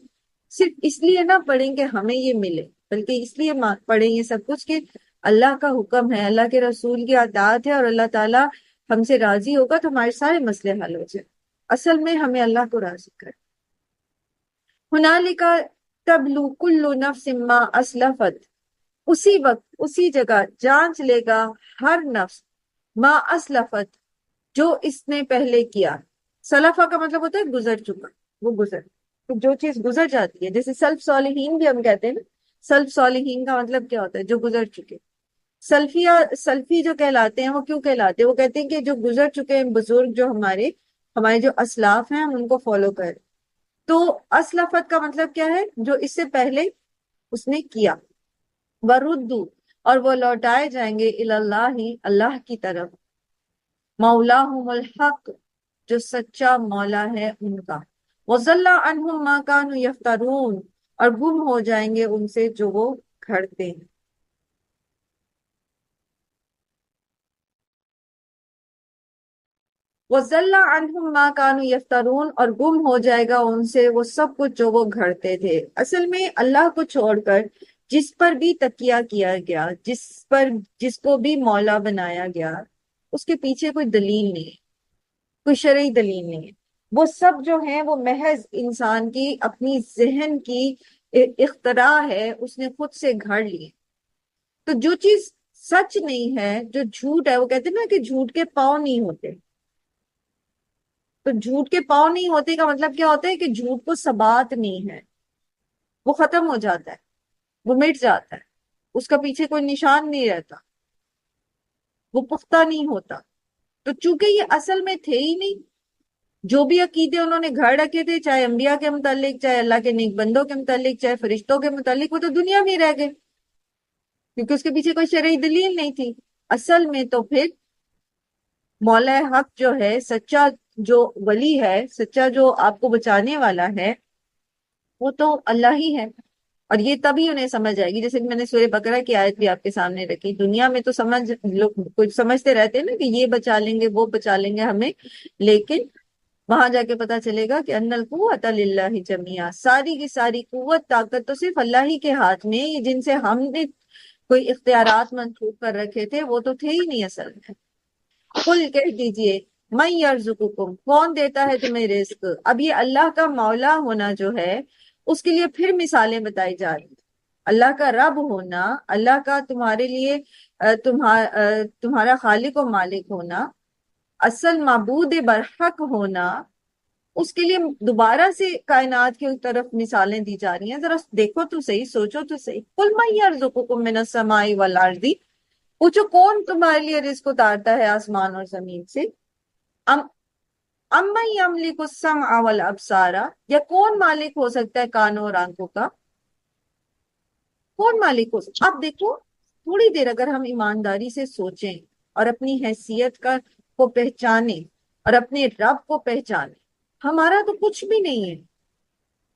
صرف اس لیے نہ پڑھیں کہ ہمیں یہ ملے، بلکہ اس لیے پڑھیں یہ سب کچھ کہ اللہ کا حکم ہے، اللہ کے رسول کی اطاعت ہے، اور اللہ تعالیٰ ہم سے راضی ہوگا تو ہمارے سارے مسئلے حل ہو جائیں۔ اصل میں ہمیں اللہ کو راضی کرے۔ ہنالک تبلو کل نفس ما اسلفت، اسی وقت اسی جگہ جانچ لے گا ہر نفس ما اسلفت، جو اس نے پہلے کیا۔ سلفہ کا مطلب ہوتا ہے گزر چکا، وہ گزر، تو جو چیز گزر جاتی ہے، جیسے سلف صالحین بھی ہم کہتے ہیں نا، سلف صالحین کا مطلب کیا ہوتا ہے؟ جو گزر چکے۔ سلفی جو کہلاتے ہیں، وہ کیوں کہلاتے ہیں؟ وہ کہتے ہیں کہ جو گزر چکے ہیں بزرگ، جو ہمارے جو اسلاف ہیں، ہم ان کو فالو کریں۔ تو اسلفت کا مطلب کیا ہے؟ جو اس سے پہلے اس نے کیا۔ وردو، اور وہ لوٹائے جائیں گے اللہ، اللہ کی طرف، مولاہم الحق، جو سچا مولا ہے ان کا، وضل عنہم ما کانوا یفترون، اور گم ہو جائیں گے ان سے جو وہ گھڑتے ہیں۔ وضل عنہم ما کانوا یفترون، اور گم ہو جائے گا ان سے وہ سب کچھ جو وہ گھڑتے تھے۔ اصل میں اللہ کو چھوڑ کر جس پر بھی تکیہ کیا گیا، جس کو بھی مولا بنایا گیا، اس کے پیچھے کوئی دلیل نہیں ہے، کوئی شرعی دلیل نہیں ہے۔ وہ سب جو ہیں وہ محض انسان کی اپنی ذہن کی اختراع ہے، اس نے خود سے گھڑ لی۔ تو جو چیز سچ نہیں ہے، جو جھوٹ ہے، وہ کہتے ہیں نا کہ جھوٹ کے پاؤں نہیں ہوتے۔ تو جھوٹ کے پاؤں نہیں ہوتے کا مطلب کیا ہوتا ہے؟ کہ جھوٹ کو ثبات نہیں ہے، وہ ختم ہو جاتا ہے، وہ مٹ جاتا ہے، اس کا پیچھے کوئی نشان نہیں رہتا، وہ پختہ نہیں ہوتا۔ تو چونکہ یہ اصل میں تھے ہی نہیں، جو بھی عقیدے انہوں نے گھڑ رکھے تھے، چاہے انبیاء کے متعلق، چاہے اللہ کے نیک بندوں کے متعلق، چاہے فرشتوں کے متعلق، وہ تو دنیا میں ہی رہ گئے، کیونکہ اس کے پیچھے کوئی شرعی دلیل نہیں تھی۔ اصل میں تو پھر مولا حق جو ہے، سچا جو ولی ہے، سچا جو آپ کو بچانے والا ہے، وہ تو اللہ ہی ہے۔ اور یہ تبھی انہیں سمجھ آئے گی، جیسے کہ میں نے سورہ بقرہ کی آیت بھی آپ کے سامنے رکھی۔ دنیا میں تو لوگ کچھ سمجھتے رہتے ہیں نا کہ یہ بچا لیں گے، وہ بچا لیں گے ہمیں، لیکن وہاں جا کے پتا چلے گا کہ ان القوت للہ جمیعا، ساری کی ساری قوت طاقت تو صرف اللہ ہی کے ہاتھ میں، یہ جن سے ہم نے کوئی اختیارات منسوخ کر رکھے تھے وہ تو تھے ہی نہیں اصل میں۔ قل کہہ دیجئے، من یرزقکم، کون دیتا ہے تمہیں رزق؟ اب یہ اللہ کا مولا ہونا جو ہے، اس کے لیے پھر مثالیں بتائی جا رہی ہیں۔ اللہ کا رب ہونا، اللہ کا تمہارے لیے تمہارا خالق و مالک ہونا، اصل معبود برحق ہونا، اس کے لیے دوبارہ سے کائنات کی طرف مثالیں دی جا رہی ہیں. ذرا دیکھو تو صحیح، سوچو تو صحیح. قل من یرزقکم من السماء والارض، پوچھو کون تمہارے لیے رزق اتارتا ہے آسمان اور زمین سے. ام امن یملک السمع والابصار، یا کون مالک ہو سکتا ہے کانوں اور آنکھوں کا؟ کون مالک ہو سکتا؟ اب دیکھو، تھوڑی دیر اگر ہم ایمانداری سے سوچیں اور اپنی حیثیت کو پہچانیں اور اپنے رب کو پہچانیں، ہمارا تو کچھ بھی نہیں ہے.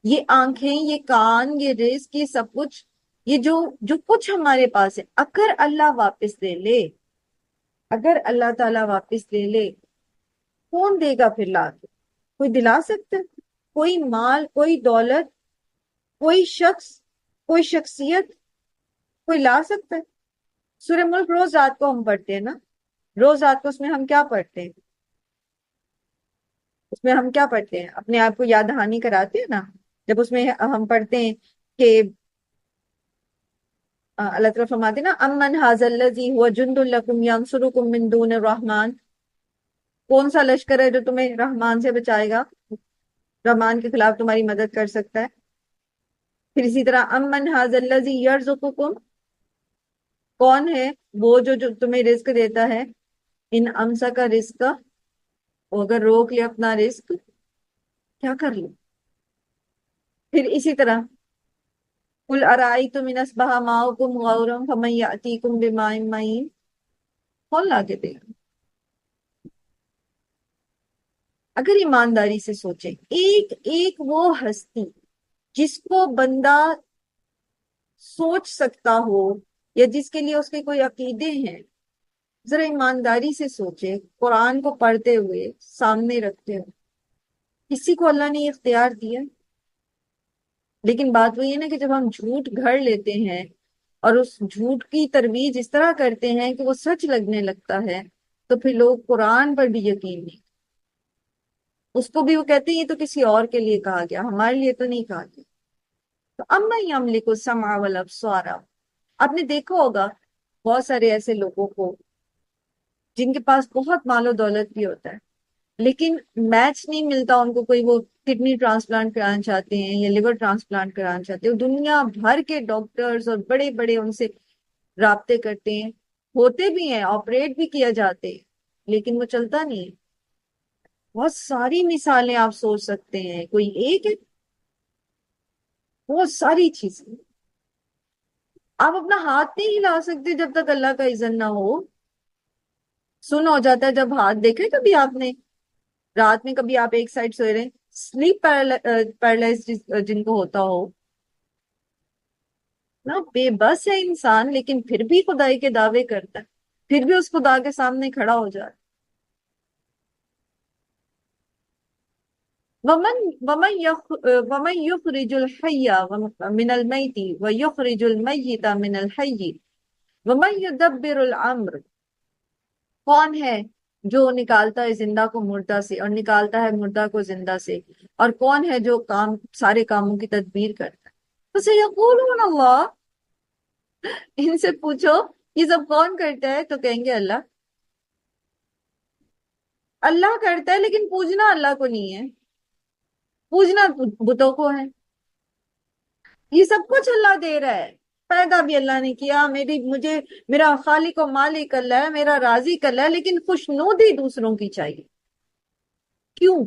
یہ آنکھیں، یہ کان، یہ رزق، یہ سب کچھ، یہ جو کچھ ہمارے پاس ہے، اگر اللہ واپس دے لے، اگر اللہ تعالیٰ واپس لے لے، کون دے گا پھر لا کے؟ کوئی دلا سکتا ہے؟ کوئی مال، کوئی دولت، کوئی شخص، کوئی شخصیت، کوئی لا سکتا ہے؟ سورہ ملک روز رات کو ہم پڑھتے ہیں نا، روز رات کو اس میں ہم کیا پڑھتے ہیں؟ اس میں ہم کیا پڑھتے ہیں؟ اپنے آپ کو یاد دہانی کراتے ہیں نا، جب اس میں ہم پڑھتے ہیں کہ اللہ تعالیٰ فرماتے ہیں نا، امن ھذا الذی ھو جند لکم ینصرکم من دون الرحمن، کون سا لشکر ہے جو تمہیں رحمان سے بچائے گا، رحمان کے خلاف تمہاری مدد کر سکتا ہے. پھر اسی طرح امن ھذا الذی یرزقکم، کون ہے وہ جو تمہیں رزق دیتا ہے، ان امسک کا رزق، وہ اگر روک لے اپنا رزق کیا کر لو. پھر اسی طرح قل ارائیتم ان اصبح ماؤکم غورا فمن یأتیکم بماء معین، کون لا کے دے گا؟ اگر ایمانداری سے سوچیں، ایک ایک وہ ہستی جس کو بندہ سوچ سکتا ہو یا جس کے لیے اس کے کوئی عقیدے ہیں، ذرا ایمانداری سے سوچے، قرآن کو پڑھتے ہوئے سامنے رکھتے ہوئے، کسی کو اللہ نے یہ اختیار دیا. لیکن بات وہی ہے نا کہ جب ہم جھوٹ گھڑ لیتے ہیں اور اس جھوٹ کی ترویج اس طرح کرتے ہیں کہ وہ سچ لگنے لگتا ہے، تو پھر لوگ قرآن پر بھی یقین نہیں، اس کو بھی وہ کہتے ہیں یہ تو کسی اور کے لیے کہا گیا، ہمارے لیے تو نہیں کہا گیا. تو امن یملک السمع والابصار، آپ نے دیکھا ہوگا بہت سارے ایسے لوگوں کو جن کے پاس بہت مال و دولت بھی ہوتا ہے، لیکن میچ نہیں ملتا ان کو. کوئی وہ کڈنی ٹرانسپلانٹ کرانا چاہتے ہیں یا لیور ٹرانسپلانٹ کرانا چاہتے ہیں، دنیا بھر کے ڈاکٹرز اور بڑے بڑے ان سے رابطے کرتے ہیں، ہوتے بھی ہیں، آپریٹ بھی کیا جاتے ہیں، لیکن وہ چلتا نہیں ہے. بہت ساری مثالیں آپ سوچ سکتے ہیں، کوئی ایک ہے؟ بہت ساری چیزیں. آپ اپنا ہاتھ نہیں ہلا سکتے جب تک اللہ کا اذن نہ ہو. سن ہو جاتا ہے جب ہاتھ دیکھے کبھی آپ نے، رات میں کبھی آپ ایک سائڈ سوئے رہے، سلیپ پیرالائز جن کو ہوتا ہو نا، بے بس ہے انسان لیکن پھر بھی خدائی کے دعوے کرتا ہے، پھر بھی اس خدا کے سامنے کھڑا ہو جاتا ہے. وَمَن يُخْرِجُ الْحَيَّ مِنَ الْمَيْتِ وَيُخْرِجُ الْمَيِّتَ مِنَ الْحَيِّ وَمَن يُدَبِّرُ الْأَمْرَ، کون ہے جو نکالتا ہے زندہ کو مردہ سے اور نکالتا ہے مردہ کو زندہ سے، اور کون ہے جو سارے کاموں کی تدبیر کرتا ہے. فَسَيَقُولُونَ اللَّهُ، ان سے پوچھو یہ سب کون کرتا ہے، تو کہیں گے اللہ. اللہ کرتا ہے لیکن پوجنا اللہ کو نہیں ہے، پوجنا بتوں کو ہے. یہ سب کچھ اللہ دے رہا ہے، پیدا بھی اللہ نے کیا، میرا خالق و مالک اللہ ہے، میرا رازق اللہ ہے، لیکن خوشنودی دوسروں کی چاہیے. کیوں؟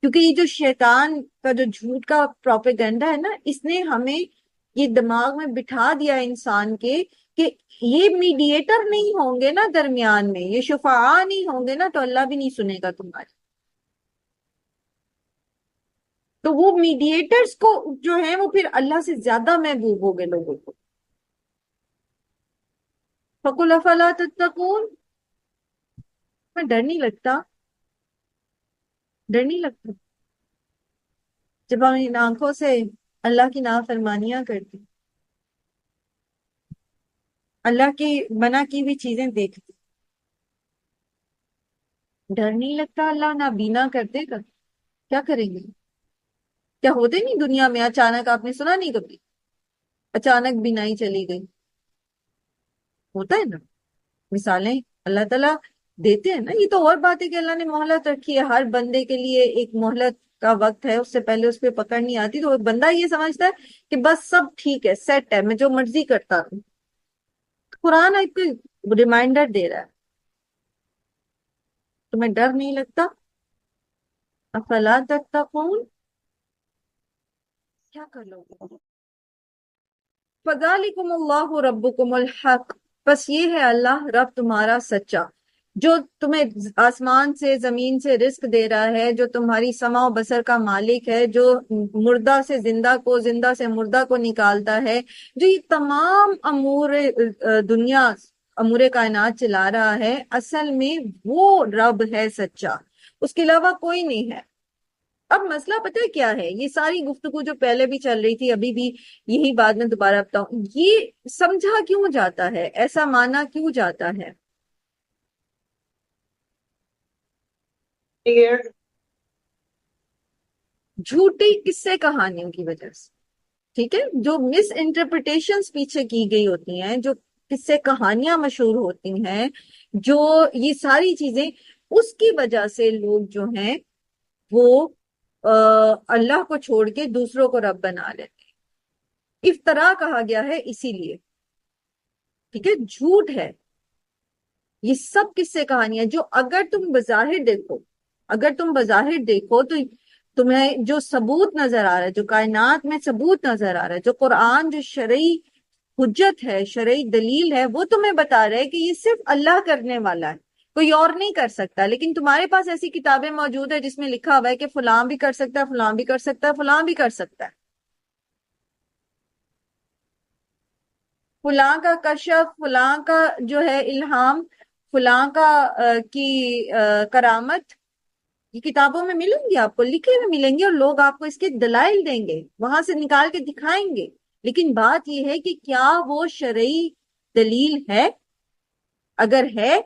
کیونکہ یہ جو شیطان کا جو جھوٹ کا پروپیگنڈا ہے نا، اس نے ہمیں یہ دماغ میں بٹھا دیا انسان کے کہ یہ میڈیٹر نہیں ہوں گے نا درمیان میں، یہ شفعاء نہیں ہوں گے نا، تو اللہ بھی نہیں سنے گا تمہاری. تو وہ میڈیٹرز کو جو ہیں وہ پھر اللہ سے زیادہ محبوب ہو گئے لوگوں کو. فَقُلْ أَفَلَا تَتَّقُونَ، میں ڈر نہیں لگتا، ڈر نہیں لگتا جب ہم ان آنکھوں سے اللہ کی نافرمانیاں کرتے، اللہ کی منع کی ہوئی چیزیں دیکھتے، ڈر نہیں لگتا اللہ نابینا کر دے گا، کیا کریں گے؟ کیا ہوتے نہیں دنیا میں اچانک، آپ نے سنا نہیں کبھی اچانک بینائی چلی گئی، ہوتا ہے نا، مثالیں اللہ تعالیٰ دیتے ہیں نا. یہ تو اور بات ہے کہ اللہ نے مہلت رکھی ہے ہر بندے کے لیے، ایک مہلت کا وقت ہے، اس سے پہلے اس پہ پکڑ نہیں آتی، تو بندہ یہ سمجھتا ہے کہ بس سب ٹھیک ہے، سیٹ ہے، میں جو مرضی کرتا ہوں. قرآن ایک ریمائنڈر دے رہا ہے. تمہیں ڈر نہیں لگتا؟ افلا تتقون، کیا کر لو گے؟ فذالکم اللہ ربکم الحق، بس یہ ہے اللہ رب تمہارا سچا، جو تمہیں آسمان سے زمین سے رزق دے رہا ہے، جو تمہاری سمع و بصر کا مالک ہے، جو مردہ سے زندہ کو، زندہ سے مردہ کو نکالتا ہے، جو یہ تمام امور دنیا، امور کائنات چلا رہا ہے، اصل میں وہ رب ہے سچا، اس کے علاوہ کوئی نہیں ہے. اب مسئلہ پتہ ہے کیا ہے؟ یہ ساری گفتگو جو پہلے بھی چل رہی تھی، ابھی بھی یہی بات میں دوبارہ بتاؤں، یہ سمجھا کیوں جاتا ہے، ایسا مانا کیوں جاتا ہے؟ جھوٹی قصے کہانیوں کی وجہ سے، ٹھیک ہے، جو مس انٹرپریٹیشنز پیچھے کی گئی ہوتی ہیں، جو قصے کہانیاں مشہور ہوتی ہیں، جو یہ ساری چیزیں، اس کی وجہ سے لوگ جو ہیں وہ اللہ کو چھوڑ کے دوسروں کو رب بنا لیتے ہیں. افطرا کہا گیا ہے اسی لیے، ٹھیک ہے، جھوٹ ہے. یہ سب قصے کہانیاں جو اگر تم بظاہر دیکھو، اگر تم بظاہر دیکھو تو تمہیں جو ثبوت نظر آ رہا ہے، جو کائنات میں ثبوت نظر آ رہا ہے، جو قرآن، جو شرعی حجت ہے، شرعی دلیل ہے، وہ تمہیں بتا رہے کہ یہ صرف اللہ کرنے والا ہے، کوئی اور نہیں کر سکتا. لیکن تمہارے پاس ایسی کتابیں موجود ہے جس میں لکھا ہوا ہے کہ فلاں بھی کر سکتا ہے، فلاں بھی کر سکتا ہے، فلاں بھی کر سکتا ہے. فلاں کا کشف، فلاں کا جو ہے الہام، فلاں کا کی کرامت، یہ کتابوں میں ملیں گی، آپ کو لکھے ہوئے ملیں گے، اور لوگ آپ کو اس کے دلائل دیں گے، وہاں سے نکال کے دکھائیں گے. لیکن بات یہ ہے کہ کیا وہ شرعی دلیل ہے؟ اگر ہے،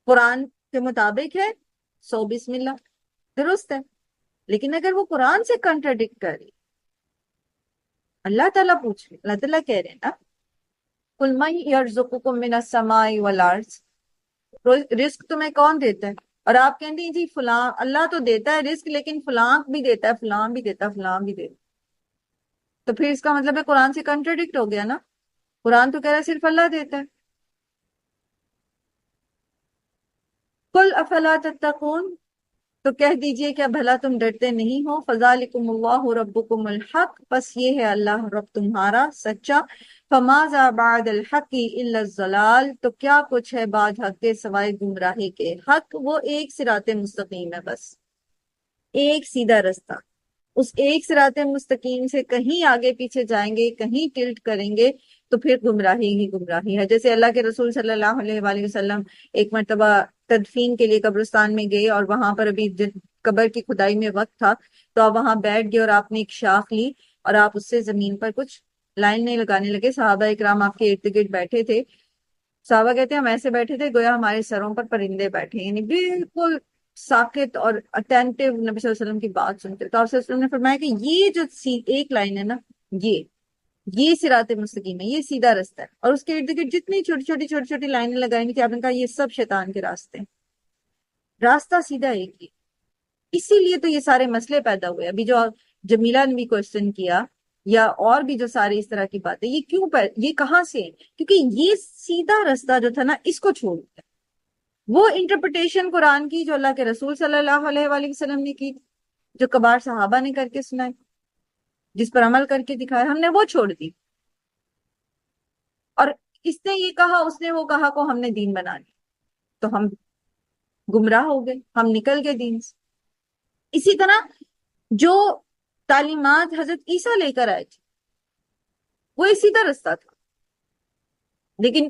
قرآن کے مطابق ہے، سو بسم اللہ، درست ہے. لیکن اگر وہ قرآن سے کنٹراڈکٹ کر رہی، اللہ تعالیٰ پوچھ رہے، اللہ تعالیٰ کہہ رہے ہیں نا، قُلْ مَن يَرْزُقُكُم مِّنَ السَّمَاءِ وَالْأَرْضِ، رزق تمہیں کون دیتا ہے؟ اور آپ کہتے ہیں جی فلاں، اللہ تو دیتا ہے رزق، لیکن فلاں بھی دیتا ہے، فلاں بھی دیتا ہے، فلاں بھی دیتا ہے. تو پھر اس کا مطلب ہے قرآن سے کنٹراڈکٹ ہو گیا نا. قرآن تو کہہ رہا ہے صرف اللہ دیتا ہے. قُلْ أَفَلَا تَتَّقُونَ، تو کہہ دیجئے کیا بھلا تم ڈرتے نہیں ہو؟ فَذَلِكُمُ اللَّهُ رَبُّكُمُ الْحَقُّ، بس یہ ہے اللہ رب تمہارا سچا. فَمَاذَا بَعْدَ الْحَقِّ إِلَّا الضَّلَالُ، تو کیا کچھ ہے بعد حق کے سوائے گمراہی کے. حق وہ ایک صراط مستقیم ہے، بس ایک سیدھا رستہ. اس ایک صراط مستقیم سے کہیں آگے پیچھے جائیں گے، کہیں ٹلٹ کریں گے، تو پھر گمراہی ہی گمراہی ہے. جیسے اللہ کے رسول صلی اللہ علیہ وآلہ وسلم ایک مرتبہ تدفین کے لیے قبرستان میں گئے، اور وہاں پر ابھی قبر کی کھدائی میں وقت تھا، تو آپ وہاں بیٹھ گئے اور آپ نے ایک شاخ لی اور آپ اس سے زمین پر کچھ لائن نہیں لگانے لگے. صحابہ اکرام آپ کے ارد گرد بیٹھے تھے. صحابہ کہتے ہیں ہم ایسے بیٹھے تھے گویا ہمارے سروں پر پرندے بیٹھے، یعنی بالکل ساکت اور اٹینٹیو نبی صلی اللہ علیہ وسلم کی بات سنتے. تو آپ صلی اللہ علیہ وسلم نے فرمایا کہ یہ جو ایک لائن ہے نا، یہ صراط مستقیم ہے، یہ سیدھا رستہ ہے. اور اس کے ارد گرد جتنی چھوٹی چھوٹی لائنیں لگائی تھی، آپ نے کہا یہ سب شیطان کے راستے ہیں، راستہ سیدھا ایک ہی. اسی لیے تو یہ سارے مسئلے پیدا ہوئے. ابھی جو جمیلہ نے بھی کوشچن کیا، یا اور بھی جو سارے اس طرح کی باتیں، یہ کیوں یہ کہاں سے ہیں؟ کیونکہ یہ سیدھا رستہ جو تھا نا، اس کو چھوڑ دیا. وہ انٹرپریٹیشن قرآن کی جو اللہ کے رسول صلی اللہ علیہ وآلہ وسلم نے کی، جو کبار صحابہ نے کر کے سنائی، جس پر عمل کر کے دکھایا، ہم نے وہ چھوڑ دی. اور اس نے یہ کہا، اس نے وہ کہا کو ہم نے دین بنا لیا، تو ہم گمراہ ہو گئے، ہم نکل گئے دین سے. اسی طرح جو تعلیمات حضرت عیسیٰ لے کر آئے تھے، وہ اسی سیدھا رستہ تھا. لیکن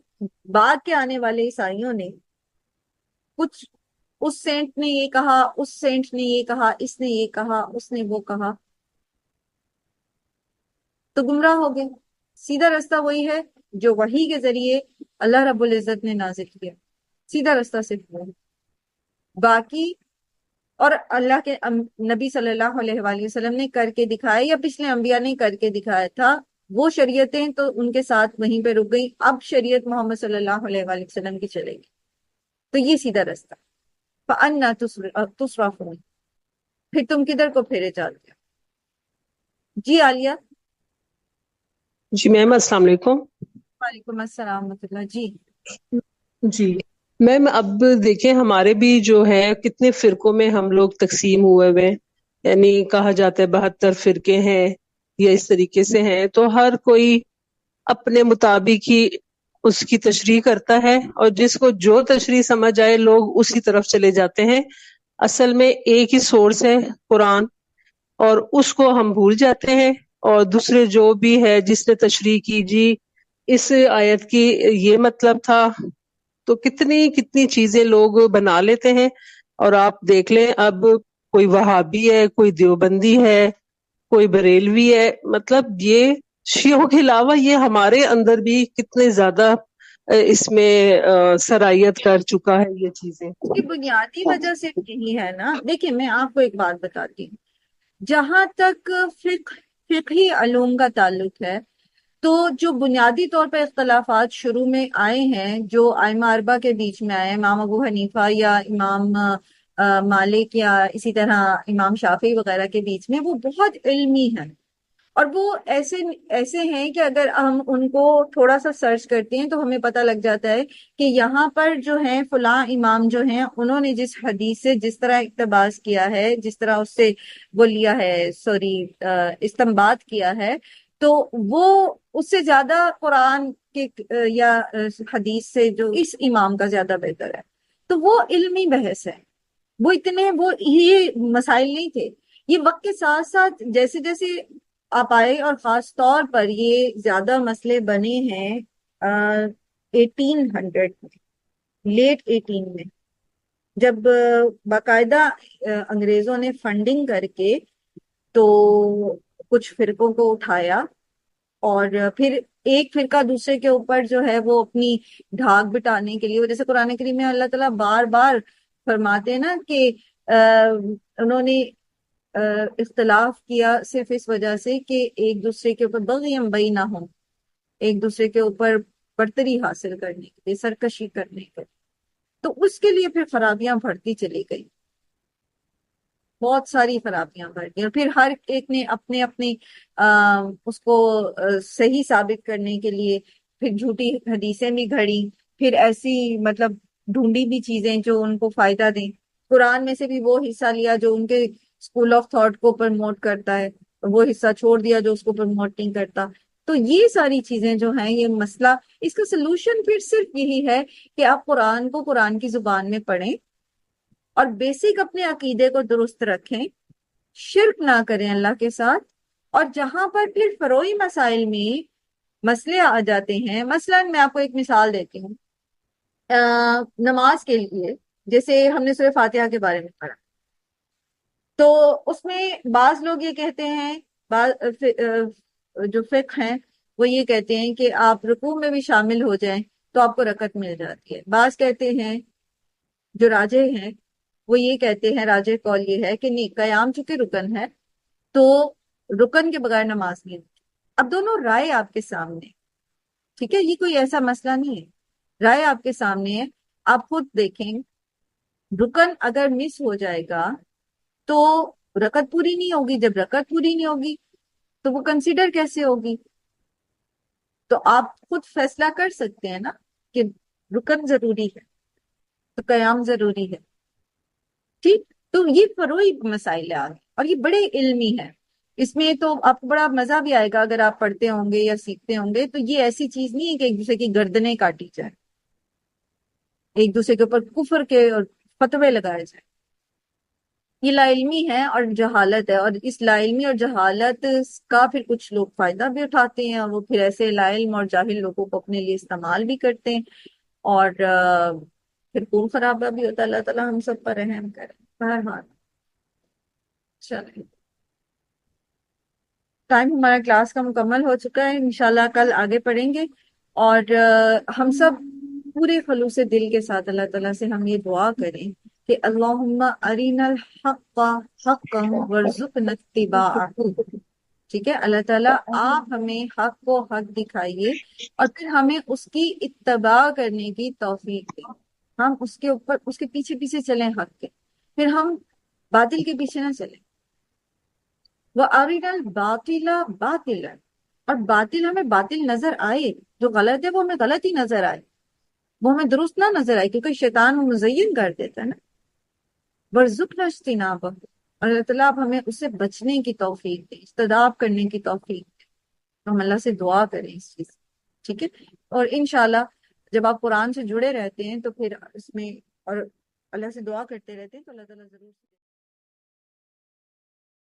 بعد کے آنے والے عیسائیوں نے کچھ، اس سینٹ نے یہ کہا، اس سینٹ نے یہ کہا، اس نے یہ کہا، اس نے وہ کہا، تو گمراہ ہو گئے. سیدھا رستہ وہی ہے جو وحی کے ذریعے اللہ رب العزت نے نازل کیا. سیدھا رستہ صرف وہ ہے. باقی اور اللہ کے نبی صلی اللہ علیہ وآلہ وسلم نے کر کے دکھایا، یا پچھلے انبیاء نے کر کے دکھایا تھا، وہ شریعتیں تو ان کے ساتھ وہیں پہ رک گئی، اب شریعت محمد صلی اللہ علیہ وآلہ وسلم کی چلے گی، تو یہ سیدھا رستہ۔ فَأَنَّىٰ تُصْرَفُونَ، پھر تم کدھر کو پھیرے جاتے ہو؟ جی عالیہ۔ جی میم السلام علیکم۔ وعلیکم السلام ورحمۃ اللہ۔ جی جی میم اب دیکھیں ہمارے بھی جو ہے کتنے فرقوں میں ہم لوگ تقسیم ہوئے، یعنی کہا جاتا ہے 72 فرقے ہیں یا اس طریقے سے ہیں، تو ہر کوئی اپنے مطابق ہی اس کی تشریح کرتا ہے، اور جس کو جو تشریح سمجھ آئے لوگ اسی طرف چلے جاتے ہیں۔ اصل میں ایک ہی سورس ہے قرآن، اور اس کو ہم بھول جاتے ہیں، اور دوسرے جو بھی ہے جس نے تشریح کی جی اس آیت کی یہ مطلب تھا، تو کتنی کتنی چیزیں لوگ بنا لیتے ہیں۔ اور آپ دیکھ لیں اب کوئی وہابی ہے، کوئی دیوبندی ہے، کوئی بریلوی ہے، مطلب یہ شیعوں کے علاوہ یہ ہمارے اندر بھی کتنے زیادہ اس میں سرایت کر چکا ہے یہ چیزیں۔ اس کی بنیادی وجہ صرف یہی ہے نا، دیکھیں میں آپ کو ایک بات بتاتی ہوں، جہاں تک فقہی علوم کا تعلق ہے، تو جو بنیادی طور پہ اختلافات شروع میں آئے ہیں، جو ائمہ اربعہ کے بیچ میں آئے، امام ابو حنیفہ یا امام مالک یا اسی طرح امام شافعی وغیرہ کے بیچ میں، وہ بہت علمی ہیں، اور وہ ایسے ہیں کہ اگر ہم ان کو تھوڑا سا سرچ کرتے ہیں تو ہمیں پتہ لگ جاتا ہے کہ یہاں پر جو ہیں فلاں امام جو ہیں انہوں نے جس حدیث سے جس طرح اقتباس کیا ہے، جس طرح اس سے وہ لیا ہے، استنباط کیا ہے، تو وہ اس سے زیادہ قرآن کے یا حدیث سے جو اس امام کا زیادہ بہتر ہے، تو وہ علمی بحث ہے، وہ یہ مسائل نہیں تھے۔ یہ وقت کے ساتھ ساتھ جیسے جیسے آپ آئے، اور خاص طور پر یہ زیادہ مسئلے بنے ہیں 1800 میں، لیٹ 18 میں، جب باقاعدہ انگریزوں نے فنڈنگ کر کے تو کچھ فرقوں کو اٹھایا، اور پھر ایک فرقہ دوسرے کے اوپر جو ہے وہ اپنی دھاک بٹانے کے لیے، جیسے قرآن کریم میں اللہ تعالیٰ بار بار فرماتے ہیں نا کہ انہوں نے اختلاف کیا صرف اس وجہ سے کہ ایک دوسرے کے اوپر بغیم بینہم، ایک دوسرے کے اوپر برتری حاصل کرنے کے لیے، سرکشی کرنے کے لیے، تو اس کے لیے پھر خرابیاں بڑھتی چلی گئی، بہت ساری خرابیاں بڑھ گئی، اور پھر ہر ایک نے اپنے اپنے اس کو صحیح ثابت کرنے کے لیے پھر جھوٹی حدیثیں بھی گھڑی، پھر ایسی مطلب ڈھونڈی بھی چیزیں جو ان کو فائدہ دیں، قرآن میں سے بھی وہ حصہ لیا جو ان کے اسکول آف تھاٹ کو پروموٹ کرتا ہے، وہ حصہ چھوڑ دیا جو اس کو پروموٹ نہیں کرتا۔ تو یہ ساری چیزیں جو ہیں، یہ مسئلہ، اس کا سلوشن پھر صرف یہی ہے کہ آپ قرآن کو قرآن کی زبان میں پڑھیں، اور بیسک اپنے عقیدے کو درست رکھیں، شرک نہ کریں اللہ کے ساتھ، اور جہاں پر پھر فروعی مسائل میں مسئلے آ جاتے ہیں، مثلا میں آپ کو ایک مثال دیتی ہوں، نماز کے لیے جیسے ہم نے سورہ فاتحہ کے بارے میں پڑھا، تو اس میں بعض لوگ یہ کہتے ہیں، جو فقہ ہیں وہ یہ کہتے ہیں کہ آپ رکوع میں بھی شامل ہو جائیں تو آپ کو رکعت مل جاتی ہے، بعض کہتے ہیں جو راجح ہیں وہ یہ کہتے ہیں، راجح قول یہ ہے کہ نہیں، قیام چونکہ رکن ہے تو رکن کے بغیر نماز نہیں ہوتی۔ اب دونوں رائے آپ کے سامنے، ٹھیک ہے، یہ کوئی ایسا مسئلہ نہیں ہے، رائے آپ کے سامنے ہے، آپ خود دیکھیں، رکن اگر مس ہو جائے گا تو رکعت پوری نہیں ہوگی، جب رکعت پوری نہیں ہوگی تو وہ کنسیڈر کیسے ہوگی؟ تو آپ خود فیصلہ کر سکتے ہیں نا کہ رکن ضروری ہے تو قیام ضروری ہے، ٹھیک۔ تو یہ فروعی مسائل ہیں اور یہ بڑے علمی ہیں، اس میں تو آپ کو بڑا مزہ بھی آئے گا اگر آپ پڑھتے ہوں گے یا سیکھتے ہوں گے، تو یہ ایسی چیز نہیں ہے کہ ایک دوسرے کی گردنیں کاٹی جائیں، ایک دوسرے کے اوپر کفر کے اور فتوے لگائے جائیں، یہ لا علمی ہے اور جہالت ہے، اور اس لا علمی اور جہالت کا پھر کچھ لوگ فائدہ بھی اٹھاتے ہیں، اور وہ پھر ایسے لا علم اور جاہل لوگوں کو اپنے لیے استعمال بھی کرتے ہیں، اور پھر خون خرابہ بھی ہوتا ہے۔ اللہ تعالیٰ ہم سب پر رحم کرے۔ بہرحال چلیں، ٹائم ہمارا کلاس کا مکمل ہو چکا ہے، انشاءاللہ کل آگے پڑھیں گے، اور ہم سب پورے خلوص دل کے ساتھ اللہ تعالیٰ سے ہم یہ دعا کریں کہ اللہم ارنا الحق حقا وارزقنا اتباعہ، ٹھیک ہے، اللہ تعالیٰ آپ ہمیں حق کو حق دکھائیے اور پھر ہمیں اس کی اتباع کرنے کی توفیق دیں، ہم اس کے اوپر اس کے پیچھے پیچھے چلیں حق کے، پھر ہم باطل کے پیچھے نہ چلیں۔ وَأَرِنَا الْبَاطِلَ بَاطِلًا، اور باطل ہمیں باطل نظر آئے، جو غلط ہے وہ ہمیں غلط ہی نظر آئے، وہ ہمیں درست نہ نظر آئے، کیونکہ شیطان وہ مزین کر دیتا ہے نا۔ وَارْزُقْنَا اجْتِنَابَهُ، اور اللہ تعالیٰ آپ ہمیں اس سے بچنے کی توفیق دیں، اجتناب کرنے کی توفیق دیں، تو ہم اللہ سے دعا کریں اس چیز، ٹھیک ہے۔ اور انشاءاللہ جب آپ قرآن سے جڑے رہتے ہیں تو پھر اس میں اور اللہ سے دعا کرتے رہتے ہیں تو اللہ تعالیٰ ضرور